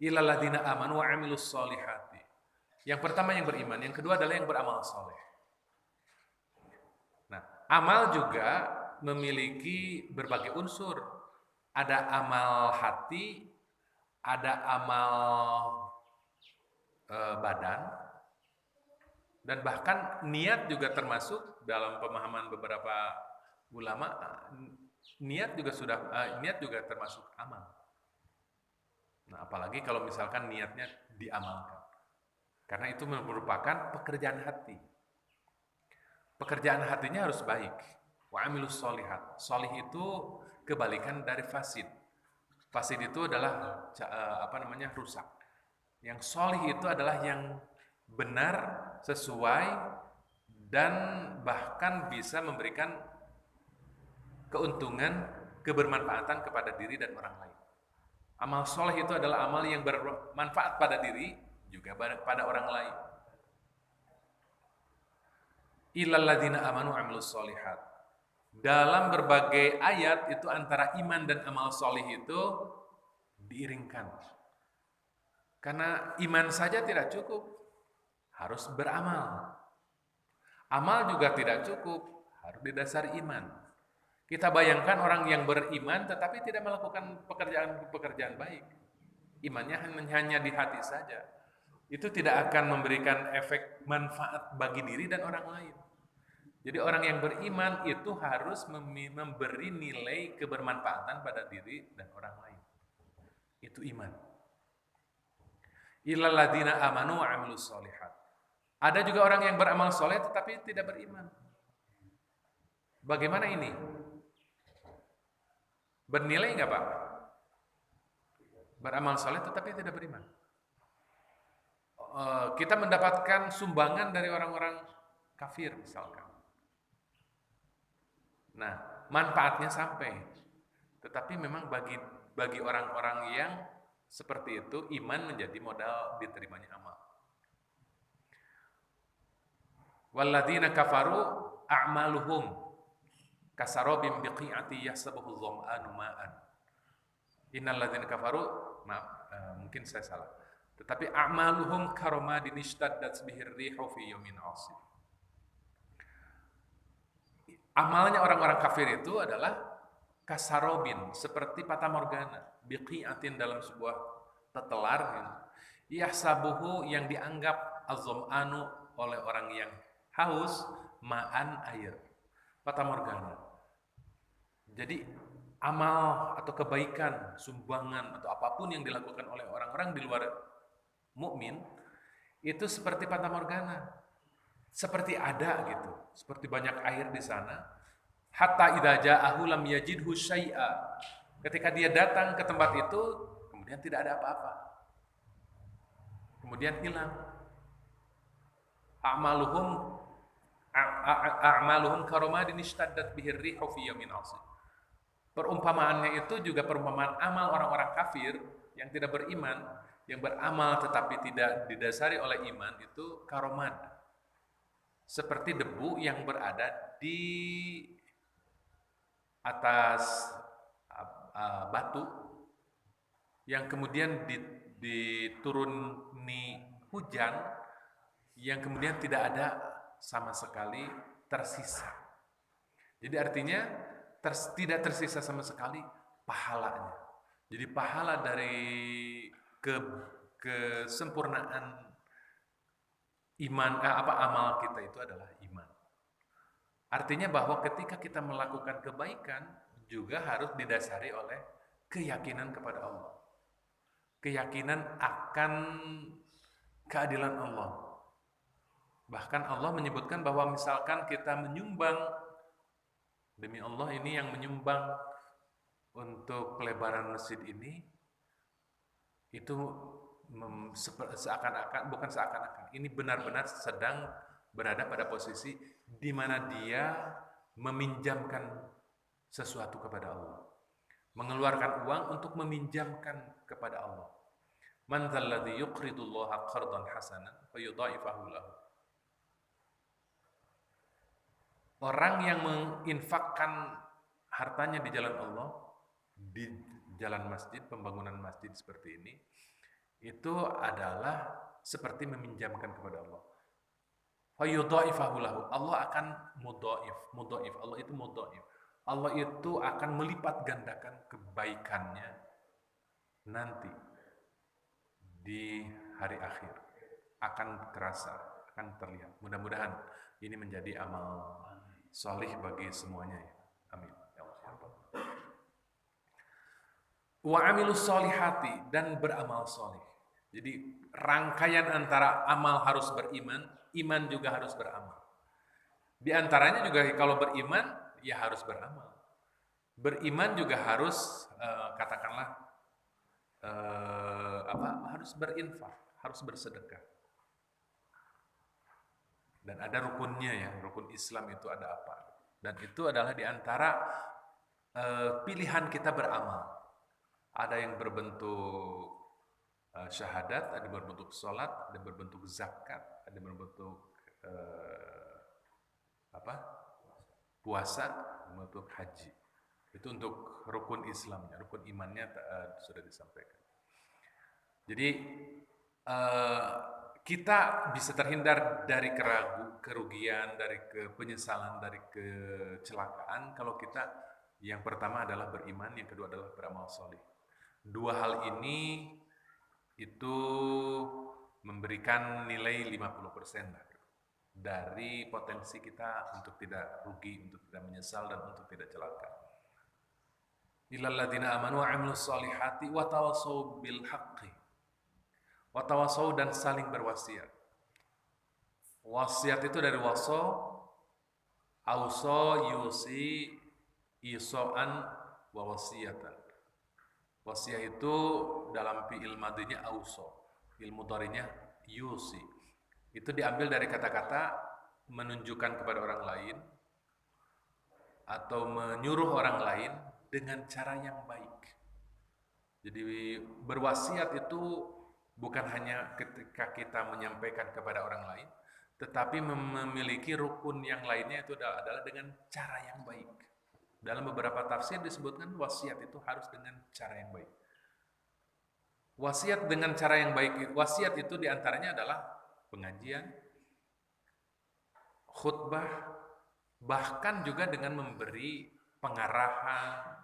Speaker 1: Illal ladzina amanu wa 'amilus sholihati. Yang pertama yang beriman, yang kedua adalah yang beramal soleh. Nah, amal juga memiliki berbagai unsur. Ada amal hati, ada amal badan, dan bahkan niat juga termasuk dalam pemahaman beberapa ulama. Niat juga termasuk amal. Nah, apalagi kalau misalkan niatnya diamalkan, karena itu merupakan pekerjaan hati. Pekerjaan hatinya harus baik. Wa amilus sholihat. Sholih itu kebalikan dari fasid. Fasid itu adalah rusak. Yang sholih itu adalah yang benar, sesuai, dan bahkan bisa memberikan keuntungan, kebermanfaatan kepada diri dan orang lain. Amal soleh itu adalah amal yang bermanfaat pada diri, juga pada orang lain. Illal ladzina amanu amilus sholihat. Dalam berbagai ayat itu antara iman dan amal soleh itu diiringkan. Karena iman saja tidak cukup, harus beramal. Amal juga tidak cukup, harus didasari iman. Kita bayangkan orang yang beriman tetapi tidak melakukan pekerjaan baik. Imannya hanya di hati saja. Itu tidak akan memberikan efek manfaat bagi diri dan orang lain. Jadi orang yang beriman itu harus memberi nilai kebermanfaatan pada diri dan orang lain. Itu iman. Illal ladzina amanu wa 'amilus sholihat. Ada juga orang yang beramal soleh tetapi tidak beriman. Bagaimana ini? Bernilai nggak Pak? Beramal soleh tetapi tidak beriman. Kita mendapatkan sumbangan dari orang-orang kafir misalkan. Nah, manfaatnya sampai. Tetapi memang bagi orang-orang yang seperti itu, iman menjadi modal diterimanya amal. Walladzina kafaru a'maluhum kasarobim biqi'ati yahsabuhu dhama'anu ma'an. Innal ladzina kafaru, mungkin saya salah. Tetapi a'maluhum karomadin ishtaddat bihir rihu fi yawmin 'asif. Amalnya orang-orang kafir itu adalah kasarobin, seperti fata morgana, biqi'atin dalam sebuah tetelar, yahsabuhu yang dianggap az-dhama'anu oleh orang yang haus, ma'an air, fata morgana. Jadi amal atau kebaikan, sumbangan atau apapun yang dilakukan oleh orang-orang di luar mukmin itu seperti fata morgana, seperti ada gitu, seperti banyak air di sana. Hatta idza ja'ahu lam yajidhu syai'a. Ketika dia datang ke tempat itu, kemudian tidak ada apa-apa, kemudian hilang. A'maluhum karomadin ishtaddat bihir rihu fi yawmin 'asif. Perumpamaannya itu juga perumpamaan amal orang-orang kafir yang tidak beriman, yang beramal tetapi tidak didasari oleh iman, itu karomad, seperti debu yang berada di atas batu yang kemudian dituruni hujan, yang kemudian tidak ada sama sekali tersisa. Jadi artinya tidak tersisa sama sekali pahalanya. Jadi pahala dari kesempurnaan iman, amal kita itu adalah iman. Artinya bahwa ketika kita melakukan kebaikan, juga harus didasari oleh keyakinan kepada Allah. Keyakinan akan keadilan Allah. Bahkan Allah menyebutkan bahwa misalkan kita menyumbang, demi Allah ini yang menyumbang untuk pelebaran masjid ini, itu seakan-akan, bukan seakan-akan, ini benar-benar sedang berada pada posisi di mana dia meminjamkan sesuatu kepada Allah, mengeluarkan uang untuk meminjamkan kepada Allah. Man dzalladzi yuqridullaha qardan hasanan fayudha'ifahu lahu. Orang yang menginfakkan hartanya di jalan Allah, di jalan masjid, pembangunan masjid seperti ini, itu adalah seperti meminjamkan kepada Allah. Fayudha'ifahu lahu. Allah akan mudhaif. Allah itu mudhaif. Allah itu akan melipat gandakan kebaikannya nanti di hari akhir. Akan terasa, akan terlihat. Mudah-mudahan ini menjadi amal solih bagi semuanya ya. Amin. Ya Allah. Wa amilus solihati, dan beramal solih. Jadi rangkaian antara amal harus beriman, iman juga harus beramal. Di antaranya juga kalau beriman, ya harus beramal. Beriman juga harus katakanlah harus berinfak, harus bersedekah. Dan ada rukunnya ya, rukun Islam itu ada apa? Dan itu adalah di antara pilihan kita beramal. Ada yang berbentuk syahadat, ada yang berbentuk sholat, ada yang berbentuk zakat, ada yang berbentuk puasa, berbentuk haji. Itu untuk rukun Islamnya, rukun imannya sudah disampaikan. Jadi kita bisa terhindar dari kerugian, dari penyesalan, dari kecelakaan kalau kita yang pertama adalah beriman, yang kedua adalah beramal soleh. Dua hal ini itu memberikan nilai 50% dari potensi kita untuk tidak rugi, untuk tidak menyesal, dan untuk tidak celaka. Illal ladzina amanu wa 'amilus solihati wa tawassaw bil haqqi. Wa tawassaw, dan saling berwasiat. Wasiat itu dari waso, auso, yusi, isoan, wa wasiyatan. Wasiat itu dalam fi'il madinya auso, fi'il mudhari'nya yusi. Itu diambil dari kata-kata menunjukkan kepada orang lain atau menyuruh orang lain dengan cara yang baik. Jadi berwasiat itu bukan hanya ketika kita menyampaikan kepada orang lain, tetapi memiliki rukun yang lainnya, itu adalah dengan cara yang baik. Dalam beberapa tafsir disebutkan wasiat itu harus dengan cara yang baik. Wasiat dengan cara yang baik, wasiat itu diantaranya adalah pengajian, khutbah, bahkan juga dengan memberi pengarahan.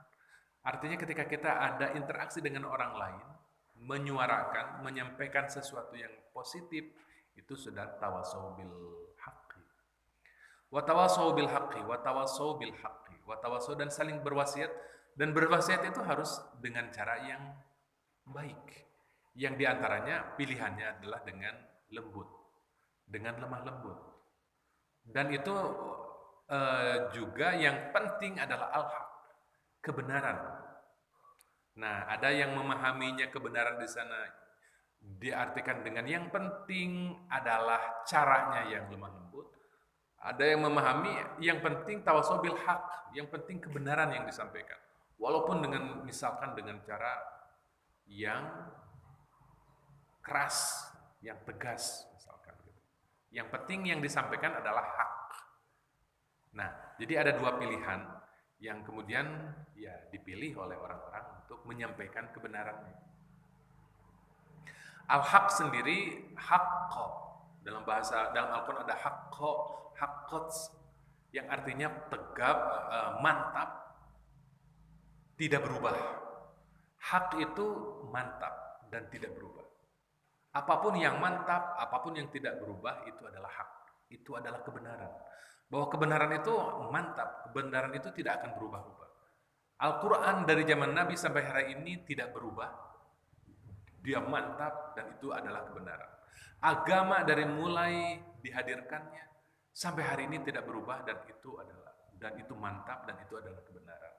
Speaker 1: Artinya ketika kita ada interaksi dengan orang lain, menyuarakan, menyampaikan sesuatu yang positif, itu sudah tawassaw bil haqqi. Wa tawassaw bil haqqi, wa tawassaw bil haqqi. Wa tawassaw, dan saling berwasiat, dan berwasiat itu harus dengan cara yang baik. Yang diantaranya pilihannya adalah dengan lembut, dengan lemah lembut. Dan itu juga yang penting adalah al-haq, kebenaran. Nah, ada yang memahaminya kebenaran di sana diartikan dengan yang penting adalah caranya yang lemah lembut. Ada yang memahami yang penting tawassaw bil haq, yang penting kebenaran yang disampaikan. Walaupun dengan misalkan dengan cara yang keras, yang tegas misalkan gitu. Yang penting yang disampaikan adalah hak. Nah, jadi ada dua pilihan yang kemudian ya dipilih oleh orang-orang untuk menyampaikan kebenarannya. Al-haq sendiri haqqo. Dalam Al-Quran ada haqqo, haqqots, yang artinya tegap, mantap, tidak berubah. Hak itu mantap dan tidak berubah. Apapun yang mantap, apapun yang tidak berubah, itu adalah hak. Itu adalah kebenaran. Bahwa kebenaran itu mantap, kebenaran itu tidak akan berubah-ubah. Al-Quran dari zaman Nabi sampai hari ini tidak berubah. Dia mantap dan itu adalah kebenaran. Agama dari mulai dihadirkannya sampai hari ini tidak berubah dan itu mantap dan itu adalah kebenaran.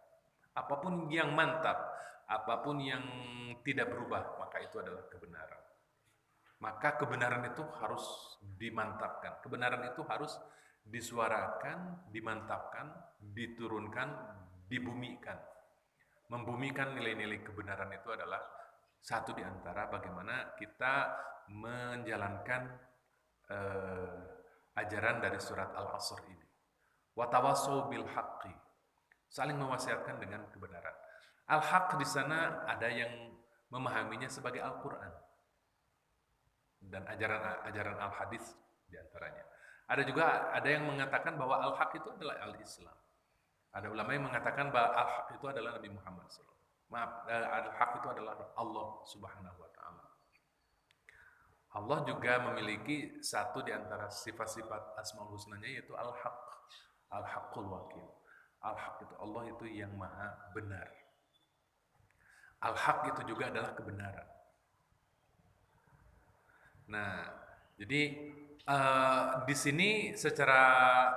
Speaker 1: Apapun yang mantap, apapun yang tidak berubah, maka itu adalah kebenaran. Maka kebenaran itu harus dimantapkan. Kebenaran itu harus disuarakan, dimantapkan, diturunkan, dibumikan. Membumikan nilai-nilai kebenaran itu adalah satu di antara bagaimana kita menjalankan ajaran dari surat Al-Asr ini. Watawassaw bil haqqi. Saling mewasiatkan dengan kebenaran. Al-haq di sana ada yang memahaminya sebagai Al-Qur'an dan ajaran al-hadis di antaranya. Ada yang mengatakan bahwa al-haq itu adalah al-Islam. Ada ulama yang mengatakan bahwa al-haq itu adalah Nabi Muhammad SAW. Al-haq itu adalah Allah Subhanahu wa taala. Allah juga memiliki satu di antara sifat-sifat Asmaul Husnanya yaitu al-haq, al-haqqul wakil. Al-haq itu Allah itu yang maha benar. Al-haq itu juga adalah kebenaran. Nah, jadi di sini secara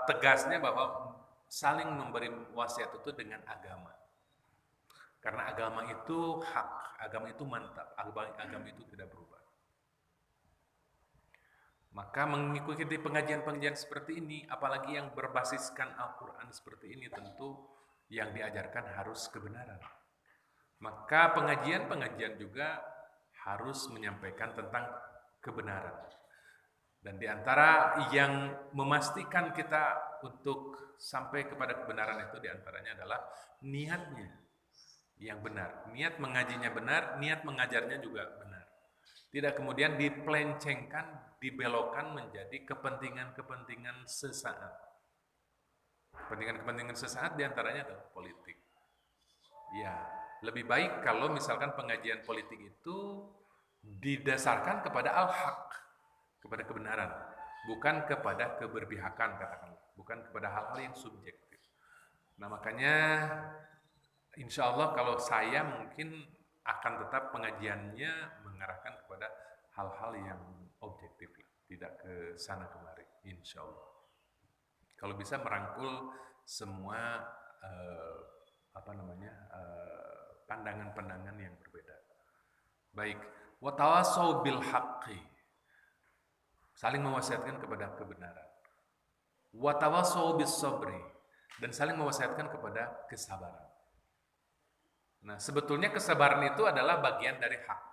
Speaker 1: tegasnya bahwa saling memberi wasiat itu dengan agama. Karena agama itu hak, agama itu mantap, agama itu tidak berubah. Maka mengikuti pengajian-pengajian seperti ini, apalagi yang berbasiskan Al-Quran seperti ini, tentu yang diajarkan harus kebenaran. Maka pengajian-pengajian juga harus menyampaikan tentang kebenaran. Dan di antara yang memastikan kita untuk sampai kepada kebenaran itu diantaranya adalah niatnya yang benar. Niat mengajinya benar, niat mengajarnya juga benar. Tidak kemudian dipelencengkan, dibelokkan menjadi kepentingan-kepentingan sesaat. Kepentingan-kepentingan sesaat diantaranya adalah politik. Ya, lebih baik kalau misalkan pengajian politik itu didasarkan kepada al-haq, kepada kebenaran, bukan kepada keberpihakan katakanlah, bukan kepada hal-hal yang subjektif. Nah makanya insya Allah kalau saya mungkin akan tetap pengajiannya mengarahkan kepada hal-hal yang objektif, tidak ke sana kemari, insya Allah. Kalau bisa merangkul semua pandangan-pandangan yang berbeda. Baik, watawassaw bil haqqi, saling mewasiatkan kepada kebenaran. Watawassaw bis sabri, dan saling mewasiatkan kepada kesabaran. Nah, sebetulnya kesabaran itu adalah bagian dari hak.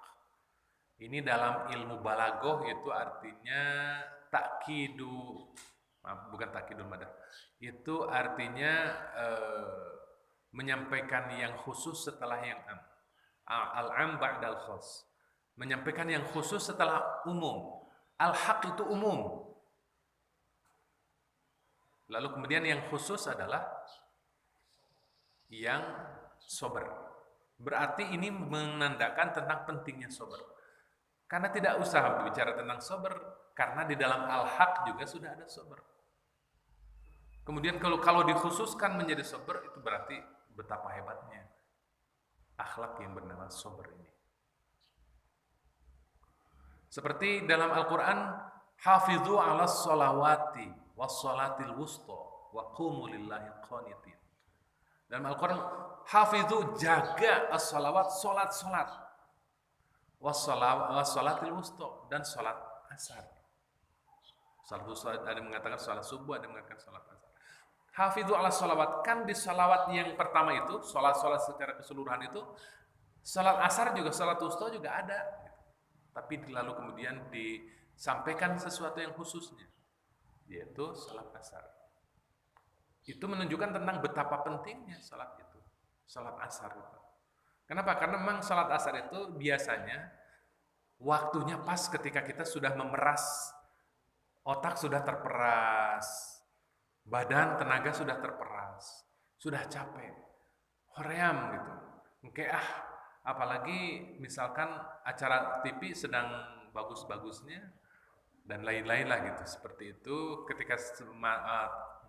Speaker 1: Ini dalam ilmu balaghah itu artinya bukan takkidul madah. Itu artinya menyampaikan yang khusus setelah yang am. Al-am ba'dal khas. Menyampaikan yang khusus setelah umum. Al-haq itu umum. Lalu kemudian yang khusus adalah yang sabar. Berarti ini menandakan tentang pentingnya sabar. Karena tidak usah bicara tentang sabar, karena di dalam al-haq juga sudah ada sabar. Kemudian kalau dikhususkan menjadi sabar, itu berarti betapa hebatnya akhlak yang bernama sabar ini. Seperti dalam Al-Quran, hafidhu ala sholawati wassolatil wusta wa qumu lillahi qanitin. Dalam Al-Quran, hafidhu, jaga as-sholawat, solat wassolatil wusta, dan solat asar. Ada yang mengatakan solat subuh, ada yang mengatakan solat asar. Hafidhu ala sholawat, kan di sholawat yang pertama itu, solat-solat secara keseluruhan itu, solat asar juga, solat wusta juga ada. Tapi lalu kemudian disampaikan sesuatu yang khususnya, yaitu salat asar. Itu menunjukkan tentang betapa pentingnya salat itu, salat asar itu. Kenapa? Karena memang salat asar itu biasanya waktunya pas ketika kita sudah memeras, otak sudah terperas, badan tenaga sudah terperas, sudah capek, hoream gitu. Kayak apalagi misalkan acara TV sedang bagus-bagusnya dan lain-lain lah gitu. Seperti itu ketika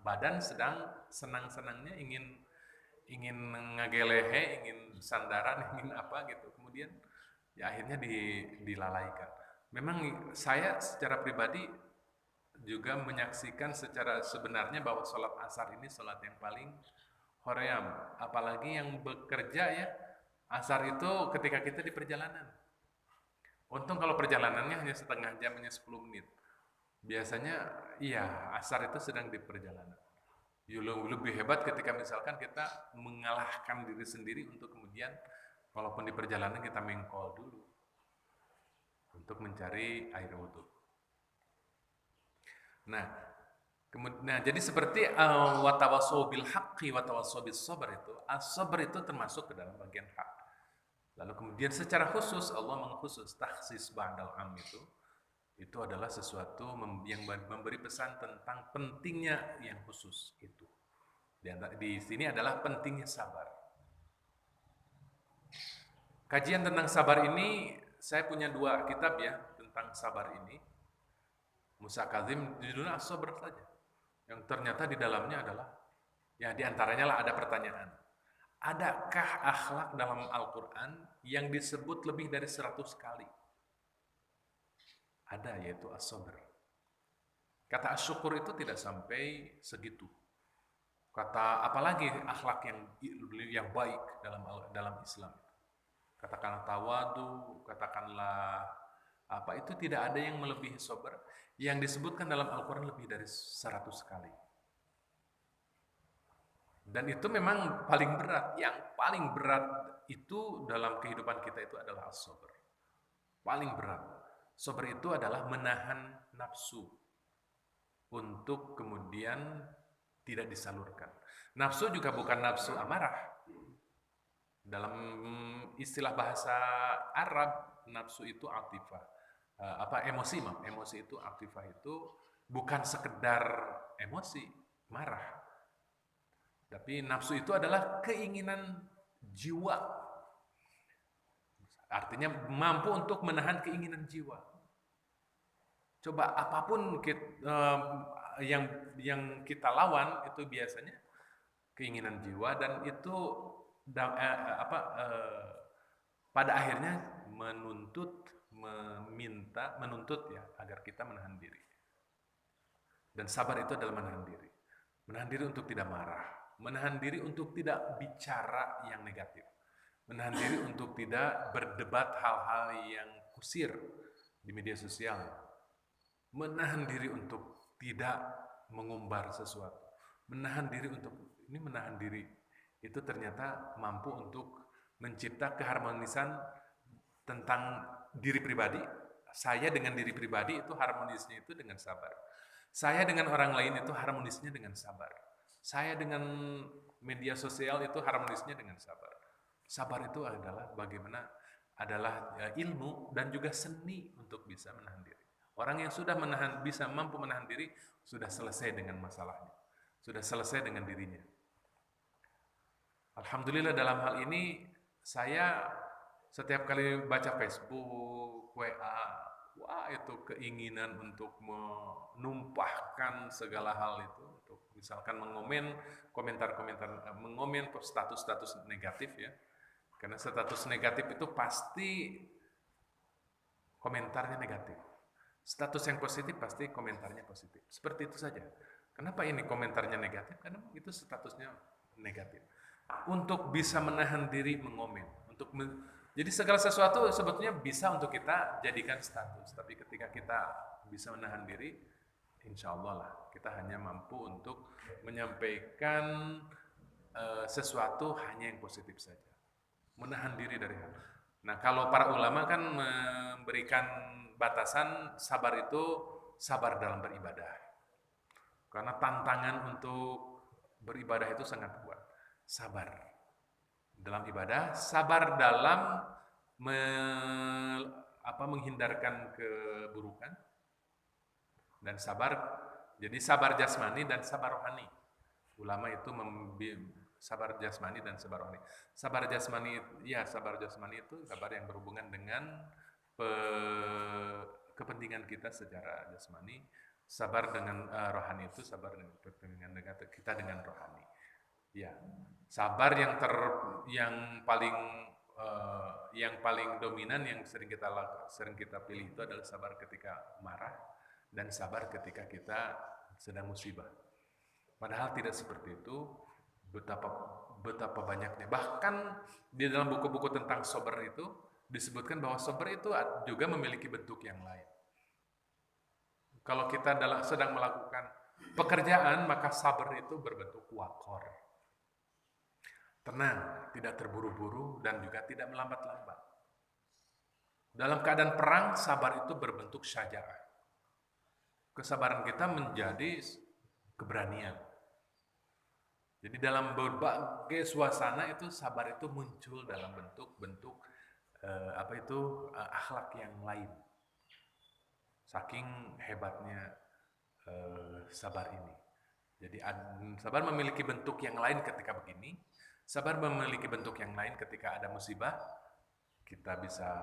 Speaker 1: badan sedang senang-senangnya ingin ngagelehe, ingin sandaran, ingin apa gitu. Kemudian ya akhirnya dilalaikan. Memang saya secara pribadi juga menyaksikan secara sebenarnya bahwa sholat asar ini sholat yang paling hoream. Apalagi yang bekerja ya, asar itu ketika kita di perjalanan. Untung kalau perjalanannya hanya setengah jam, hanya 10 menit. Biasanya iya, asar itu sedang di perjalanan. Lebih hebat ketika misalkan kita mengalahkan diri sendiri untuk kemudian walaupun di perjalanan kita mengkol dulu untuk mencari air wudhu. Nah, jadi seperti watawasau bil haqqi watawasau bis sabr itu, as-sabr itu termasuk ke dalam bagian hak. Lalu kemudian secara khusus Allah mengkhusus takhsis ba'dal am itu adalah sesuatu yang memberi pesan tentang pentingnya yang khusus itu. Di sini adalah pentingnya sabar. Kajian tentang sabar ini, saya punya 2 kitab ya tentang sabar ini. Musa Kazim judulnya As-Sabr saja. Yang ternyata di dalamnya adalah, ya diantaranya lah ada pertanyaan. Adakah akhlak dalam Al-Quran yang disebut lebih dari 100 kali? Ada, yaitu as-sabr. Kata asyukur itu tidak sampai segitu. Kata apalagi akhlak yang baik dalam Islam. Katakanlah tawadu, katakanlah apa itu tidak ada yang melebihi sabar yang disebutkan dalam Al-Quran lebih dari 100 kali. Dan itu memang paling berat. Yang paling berat itu dalam kehidupan kita itu adalah as-sabr. Paling berat. Sabar itu adalah menahan nafsu untuk kemudian tidak disalurkan. Nafsu juga bukan nafsu amarah. Dalam istilah bahasa Arab, nafsu itu atifah. Emosi itu atifah itu bukan sekedar emosi, marah. Tapi nafsu itu adalah keinginan jiwa. Artinya mampu untuk menahan keinginan jiwa. Coba apapun yang kita lawan itu biasanya keinginan jiwa dan itu pada akhirnya menuntut ya agar kita menahan diri. Dan sabar itu adalah menahan diri. Menahan diri untuk tidak marah, menahan diri untuk tidak bicara yang negatif. Menahan diri untuk tidak berdebat hal-hal yang kusir di media sosial. Menahan diri untuk tidak mengumbar sesuatu. Menahan diri itu ternyata mampu untuk mencipta keharmonisan tentang diri pribadi. Saya dengan diri pribadi itu harmonisnya itu dengan sabar. Saya dengan orang lain itu harmonisnya dengan sabar. Saya dengan media sosial itu harmonisnya dengan sabar. Sabar itu adalah adalah ilmu dan juga seni untuk bisa menahan diri. Orang yang sudah mampu menahan diri, sudah selesai dengan masalahnya. Sudah selesai dengan dirinya. Alhamdulillah dalam hal ini, saya setiap kali baca Facebook, WA, wah itu keinginan untuk menumpahkan segala hal itu. Untuk misalkan mengomen status-status negatif ya. Karena status negatif itu pasti komentarnya negatif. Status yang positif pasti komentarnya positif. Seperti itu saja. Kenapa ini komentarnya negatif? Karena itu statusnya negatif. Untuk bisa menahan diri mengomen. Jadi segala sesuatu sebetulnya bisa untuk kita jadikan status. Tapi ketika kita bisa menahan diri, insya Allah lah kita hanya mampu untuk menyampaikan sesuatu hanya yang positif saja. Menahan diri dari hal. Nah, kalau para ulama kan memberikan batasan sabar itu sabar dalam beribadah. Karena tantangan untuk beribadah itu sangat kuat. Sabar dalam ibadah, sabar dalam menghindarkan keburukan, dan jadi sabar jasmani dan sabar rohani. Ulama itu sabar jasmani dan sabar rohani. Sabar jasmani itu sabar yang berhubungan dengan kepentingan kita secara jasmani. Sabar dengan rohani itu sabar dengan kepentingan kita dengan rohani. Ya, sabar yang paling dominan yang sering kita pilih itu adalah sabar ketika marah dan sabar ketika kita sedang musibah. Padahal tidak seperti itu. Betapa betapa banyaknya. Bahkan di dalam buku-buku tentang sabar itu disebutkan bahwa sabar itu juga memiliki bentuk yang lain. Kalau kita sedang melakukan pekerjaan, maka sabar itu berbentuk wakor. Tenang, tidak terburu-buru, dan juga tidak melambat-lambat. Dalam keadaan perang, sabar itu berbentuk syaja'ah. Kesabaran kita menjadi keberanian. Jadi dalam berbagai suasana itu sabar itu muncul dalam bentuk-bentuk akhlak yang lain. Saking hebatnya sabar ini. Jadi sabar memiliki bentuk yang lain ketika begini. Sabar memiliki bentuk yang lain ketika ada musibah. Kita bisa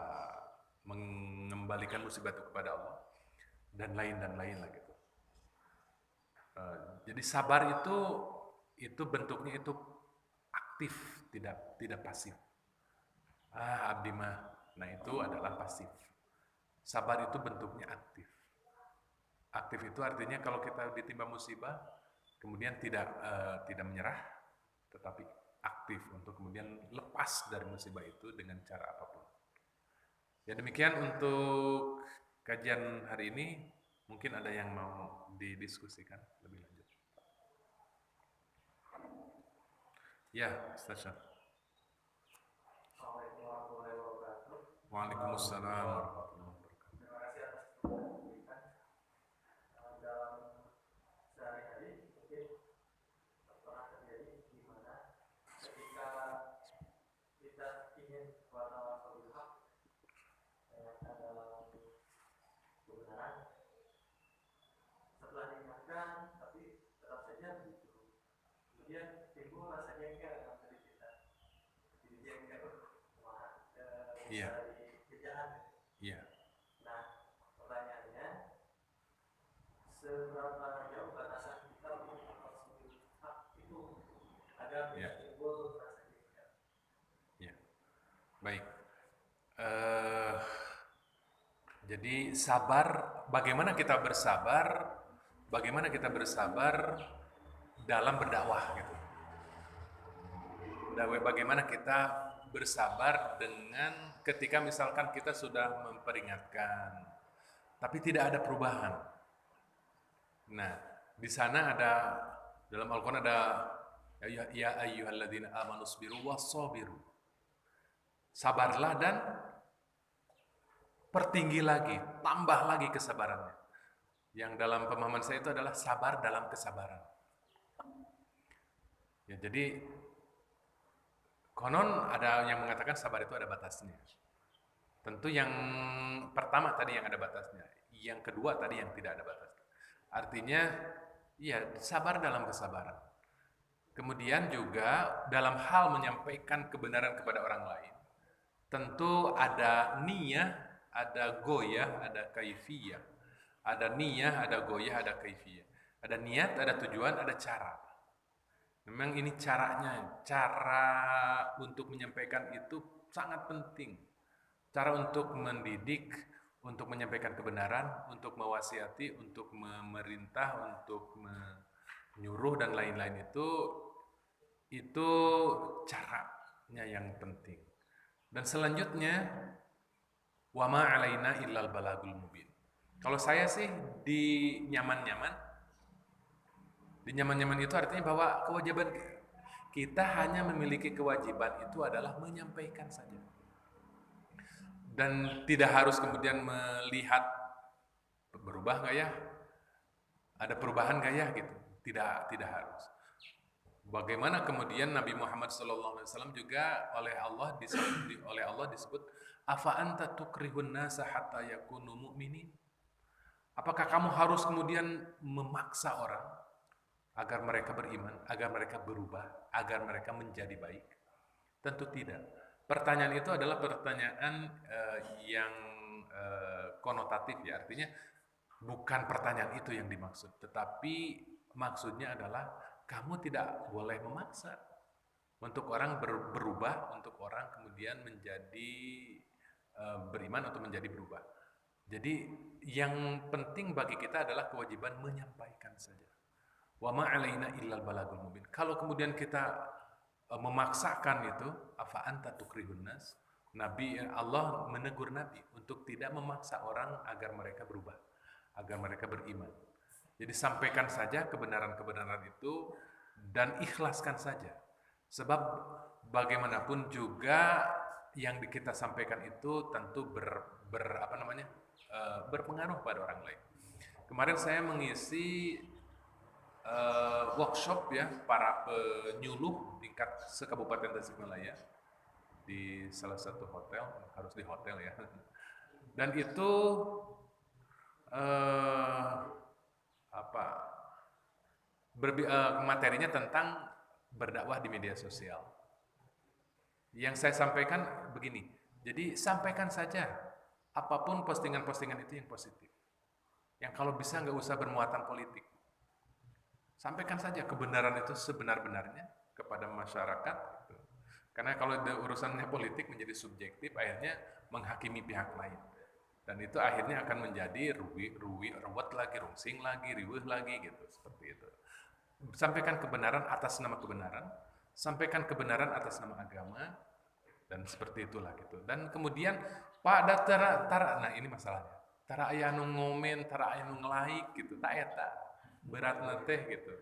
Speaker 1: mengembalikan musibah itu kepada Allah dan lain lah gitu. Jadi sabar itu bentuknya itu aktif, tidak pasif. Abdi mah, nah itu adalah pasif. Sabar itu bentuknya aktif. Aktif itu artinya kalau kita ditimpa musibah, kemudian tidak menyerah, tetapi aktif untuk kemudian lepas dari musibah itu dengan cara apapun. Ya demikian untuk kajian hari ini. Mungkin ada yang mau didiskusikan lebih lanjut. Ya, Ustaz Syah.
Speaker 2: Assalamualaikum warahmatullahi wabarakatuh.
Speaker 1: Waalaikumsalam warahmatullahi wabarakatuh.
Speaker 2: Terima kasih atas pendidikan. Dalam sehari-hari mungkin pernah terjadi di mana ketika kita ingin bertawaf bil haq dalam kebenaran, setelah diingatkan tapi tetap saja begitu. Kemudian timbul rasa jengkel dalam diri kita. Jadi jengkel
Speaker 1: Iya.
Speaker 2: dari kerjaan.
Speaker 1: Iya.
Speaker 2: Nah, pertanyaannya, seberapa jauh batasan kita untuk mengkonsumsi hak itu agar tidak timbul rasa jengkel?
Speaker 1: Ya. Baik. Jadi sabar, bagaimana kita bersabar dalam berdakwah gitu. Bagaimana kita bersabar dengan ketika misalkan kita sudah memperingatkan tapi tidak ada perubahan. Nah, di sana ada dalam Al-Qur'an ada ya ayyuhalladzina amanu sabiru wassabiru. Sabarlah dan pertinggi lagi, tambah lagi kesabarannya. Yang dalam pemahaman saya itu adalah sabar dalam kesabaran. Ya, jadi konon ada yang mengatakan sabar itu ada batasnya. Tentu yang pertama tadi yang ada batasnya, yang kedua tadi yang tidak ada batasnya. Artinya, ya sabar dalam kesabaran. Kemudian juga dalam hal menyampaikan kebenaran kepada orang lain, tentu ada niyah, ada goyah, ada kaifiyah. Ada niyah, ada goyah, ada kaifiyah. Ada niat, ada tujuan, ada cara. Memang ini caranya, cara untuk menyampaikan itu sangat penting. Cara untuk mendidik, untuk menyampaikan kebenaran, untuk mewasiati, untuk memerintah, untuk menyuruh dan lain-lain itu caranya yang penting. Dan selanjutnya, wa ma 'alaina illal balagul mubin. Kalau saya sih di nyaman-nyaman itu artinya bahwa kewajiban kita hanya memiliki kewajiban itu adalah menyampaikan saja. Dan tidak harus kemudian melihat berubah nggak ya? Ada perubahan nggak ya gitu? Tidak harus. Bagaimana kemudian Nabi Muhammad SAW juga oleh Allah disebut afa anta tukrihun nasa hatta yakunu mu'minin? Apakah kamu harus kemudian memaksa orang agar mereka beriman, agar mereka berubah, agar mereka menjadi baik? Tentu tidak. Pertanyaan itu adalah pertanyaan yang konotatif ya, artinya bukan pertanyaan itu yang dimaksud, tetapi maksudnya adalah kamu tidak boleh memaksa untuk orang berubah, untuk orang kemudian menjadi beriman atau menjadi berubah. Jadi yang penting bagi kita adalah kewajiban menyampaikan saja. Wa ma 'alaina illal balagul mubin. Kalau kemudian kita memaksakan itu, afa anta tukrihun nas. Allah menegur Nabi untuk tidak memaksa orang agar mereka berubah, agar mereka beriman. Jadi sampaikan saja kebenaran-kebenaran itu dan ikhlaskan saja. Sebab bagaimanapun juga yang kita sampaikan itu tentu berpengaruh pada orang lain. Kemarin saya mengisi workshop ya para penyuluh tingkat se-Kabupaten Tasikmalaya di salah satu hotel, harus di hotel ya. Dan itu materinya tentang berdakwah di media sosial. Yang saya sampaikan begini, jadi sampaikan saja apapun postingan-postingan itu yang positif. Yang kalau bisa nggak usah bermuatan politik. Sampaikan saja kebenaran itu sebenar-benarnya kepada masyarakat. Karena kalau urusannya politik menjadi subjektif, akhirnya menghakimi pihak lain. Dan itu akhirnya akan menjadi ruwet lagi, rungsing lagi, riweuh lagi gitu, seperti itu. Sampaikan kebenaran atas nama kebenaran, sampaikan kebenaran atas nama agama, dan seperti itulah gitu. Dan kemudian pada nah ini masalahnya. Tara aya nu ngomen, tara aya nu ngelaik gitu, tak eta. Berat teh gitu.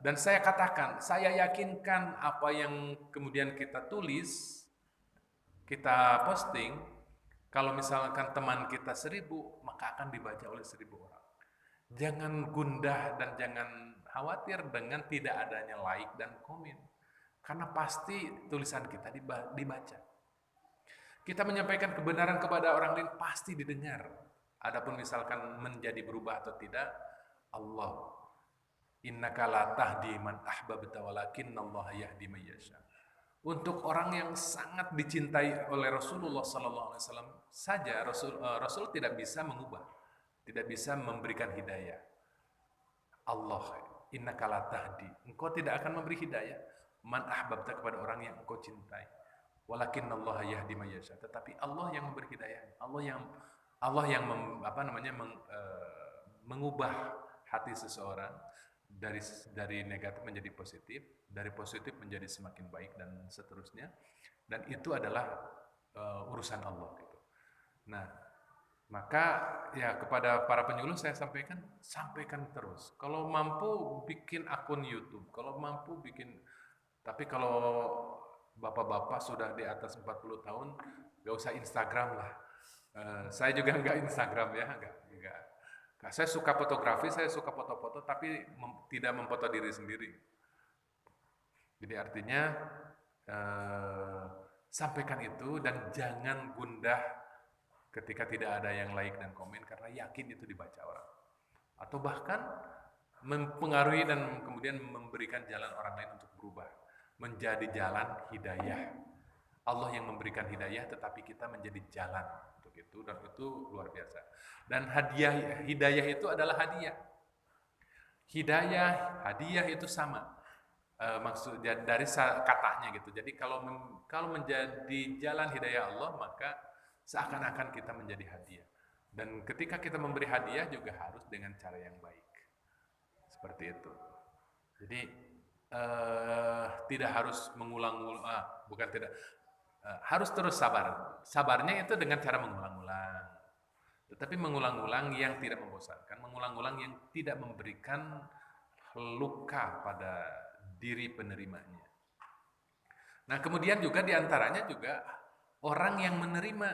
Speaker 1: Dan saya katakan, saya yakinkan apa yang kemudian kita tulis, kita posting, kalau misalkan teman kita 1000, maka akan dibaca oleh 1000 orang. Jangan gundah dan jangan khawatir dengan tidak adanya like dan komen. Karena pasti tulisan kita dibaca. Kita menyampaikan kebenaran kepada orang lain pasti didengar. Adapun misalkan menjadi berubah atau tidak, Allah. Innaka la tahdi man ahbabta walakinnallaha yahdi man yasha. Untuk orang yang sangat dicintai oleh Rasulullah sallallahu alaihi wasallam saja Rasul tidak bisa mengubah, tidak bisa memberikan hidayah. Allah, innaka la tahdi. Engkau tidak akan memberi hidayah man ahbabta kepada orang yang engkau cintai. Walakinnallaha yahdi man yasha. Tetapi Allah yang memberi hidayah. Allah yang mengubah hati seseorang dari negatif menjadi positif, dari positif menjadi semakin baik dan seterusnya. Dan itu adalah urusan Allah gitu. Nah, maka ya kepada para penyuluh saya sampaikan terus. Kalau mampu bikin akun YouTube, kalau mampu tapi kalau bapak-bapak sudah di atas 40 tahun, gak usah Instagram lah. Saya juga nggak Instagram ya, nggak. Nah, saya suka fotografi, saya suka foto-foto, tapi tidak memfoto diri sendiri. Jadi artinya sampaikan itu dan jangan gundah ketika tidak ada yang like dan komen, karena yakin itu dibaca orang. Atau bahkan mempengaruhi dan kemudian memberikan jalan orang lain untuk berubah. Menjadi jalan hidayah. Allah yang memberikan hidayah, tetapi kita menjadi jalan untuk itu, dan itu luar biasa. Dan hidayah itu adalah hadiah. Hadiah itu sama maksudnya dari katanya gitu. Jadi kalau menjadi jalan hidayah Allah, maka seakan-akan kita menjadi hadiah. Dan ketika kita memberi hadiah juga harus dengan cara yang baik. Seperti itu. Jadi tidak harus harus terus sabar. Sabarnya itu dengan cara mengulang-ulang. Tetapi mengulang-ulang yang tidak membosankan, mengulang-ulang yang tidak memberikan luka pada diri penerimanya. Nah, kemudian juga diantaranya juga orang yang menerima.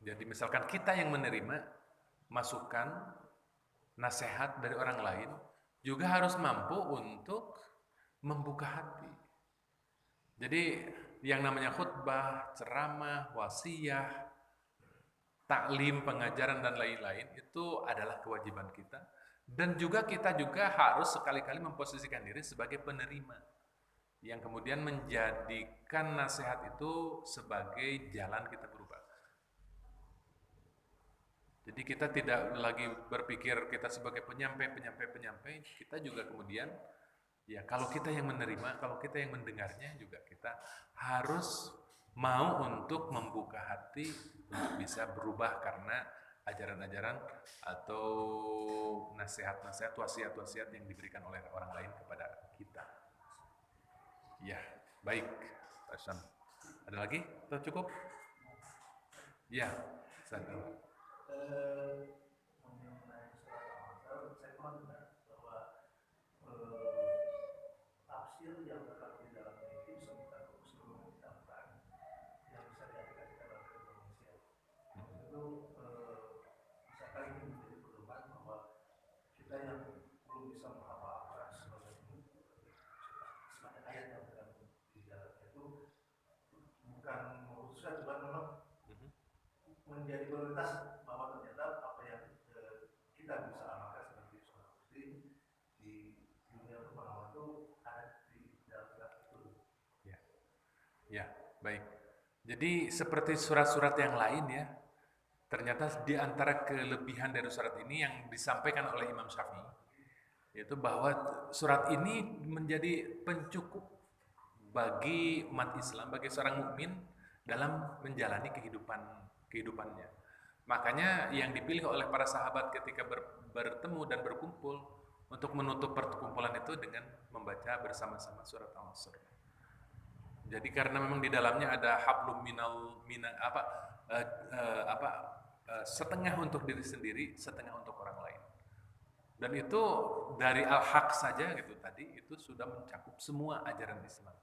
Speaker 1: Jadi misalkan kita yang menerima masukan, nasihat dari orang lain, juga harus mampu untuk membuka hati. Jadi yang namanya khutbah, ceramah, wasiah, taklim, pengajaran dan lain-lain itu adalah kewajiban kita. Dan juga kita harus sekali-kali memposisikan diri sebagai penerima yang kemudian menjadikan nasihat itu sebagai jalan kita berubah. Jadi kita tidak lagi berpikir kita sebagai penyampai, kita juga kemudian Ya, kalau kita yang menerima, kalau kita yang mendengarnya juga kita harus mau untuk membuka hati untuk bisa berubah karena ajaran-ajaran atau nasihat-nasihat, wasiat-wasiat yang diberikan oleh orang lain kepada kita. Ya, baik. Pak Syam. Ada lagi? Atau cukup? Ya, satu.
Speaker 2: Mengenai surat Al-Asr, saya pernah dengar bahwa tafsir yang terkandung di dalamnya itu bisa bukan seluruh kitab yang bisa diaplikasikan dalam Indonesia. Itu bisa kali ini menjadi pedoman bahwa kita yang belum bisa menghafal Al-Quran sebanyak ayat yang terkandung di dalamnya itu bukan memutuskan, cuma memang menjadi prioritas bahwa ternyata apa yang kita bisa amalkan sebagai seorang muslim di dunia permalaan itu ada di dalam kitab itu.
Speaker 1: Ya, baik. Jadi seperti surat-surat yang lain ya, ternyata di antara kelebihan dari surat ini yang disampaikan oleh Imam Syafi'i, yaitu bahwa surat ini menjadi pencukup bagi umat Islam, bagi seorang mukmin dalam menjalani kehidupannya. Makanya yang dipilih oleh para sahabat ketika bertemu dan berkumpul untuk menutup perkumpulan itu dengan membaca bersama-sama surat Al-Asr. Jadi karena memang di dalamnya ada hablum setengah untuk diri sendiri, setengah untuk orang lain. Dan itu dari al-haq saja gitu tadi itu sudah mencakup semua ajaran Islam.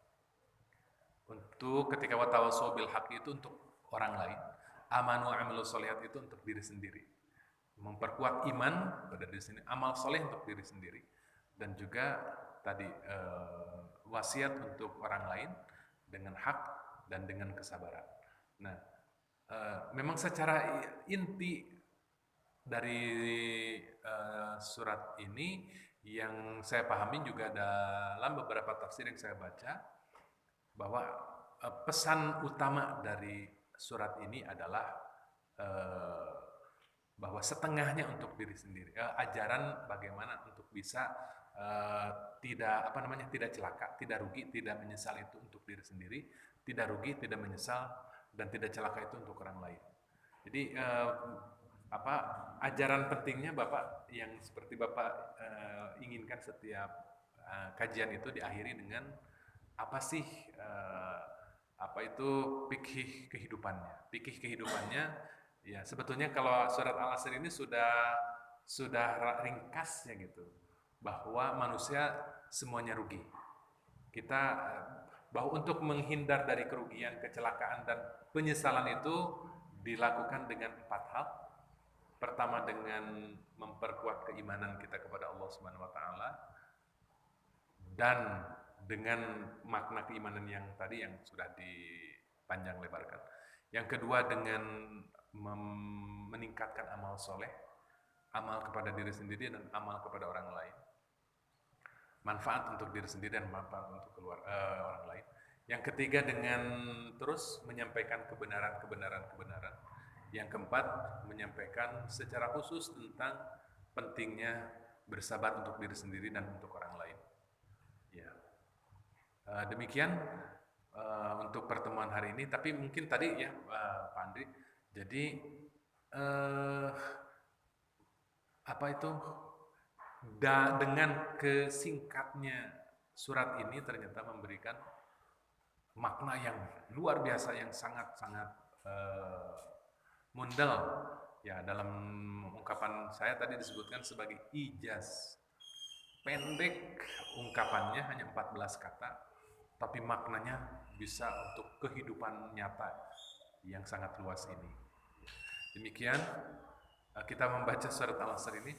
Speaker 1: Untuk ketika watawassaw bil haq itu untuk orang lain, amanu amilu sholihat itu untuk diri sendiri. Memperkuat iman pada diri sendiri, amal soleh untuk diri sendiri, dan juga tadi wasiat untuk orang lain dengan hak dan dengan kesabaran. Nah, memang secara inti dari surat ini yang saya pahami juga dalam beberapa tafsir yang saya baca, bahwa pesan utama dari surat ini adalah bahwa setengahnya untuk diri sendiri, ajaran bagaimana untuk bisa tidak celaka, tidak rugi, tidak menyesal itu untuk diri sendiri, tidak rugi, tidak menyesal, dan tidak celaka itu untuk orang lain. Jadi ajaran pentingnya Bapak yang seperti Bapak inginkan setiap kajian itu diakhiri dengan apa sih fikih kehidupannya. Fikih kehidupannya ya sebetulnya kalau surat Al-Asr ini sudah ringkasnya gitu, bahwa manusia semuanya rugi. Kita bahwa untuk menghindar dari kerugian, kecelakaan dan penyesalan itu dilakukan dengan 4 hal. Pertama dengan memperkuat keimanan kita kepada Allah Subhanahu wa taala, dan dengan makna keimanan yang tadi yang sudah dipanjang lebarkan. Yang kedua dengan meningkatkan amal soleh, amal kepada diri sendiri dan amal kepada orang lain. Manfaat untuk diri sendiri dan manfaat untuk orang lain. Yang ketiga dengan terus menyampaikan kebenaran. Yang keempat menyampaikan secara khusus tentang pentingnya bersabar untuk diri sendiri dan untuk orang lain. Ya, demikian untuk pertemuan hari ini. Tapi mungkin tadi ya Pak Andri, jadi dengan kesingkatnya surat ini ternyata memberikan makna yang luar biasa, yang sangat-sangat mundal. Ya, dalam ungkapan saya tadi disebutkan sebagai ijaz. Pendek ungkapannya hanya 14 kata, tapi maknanya bisa untuk kehidupan nyata yang sangat luas ini. Demikian kita membaca surat Al-Asr ini.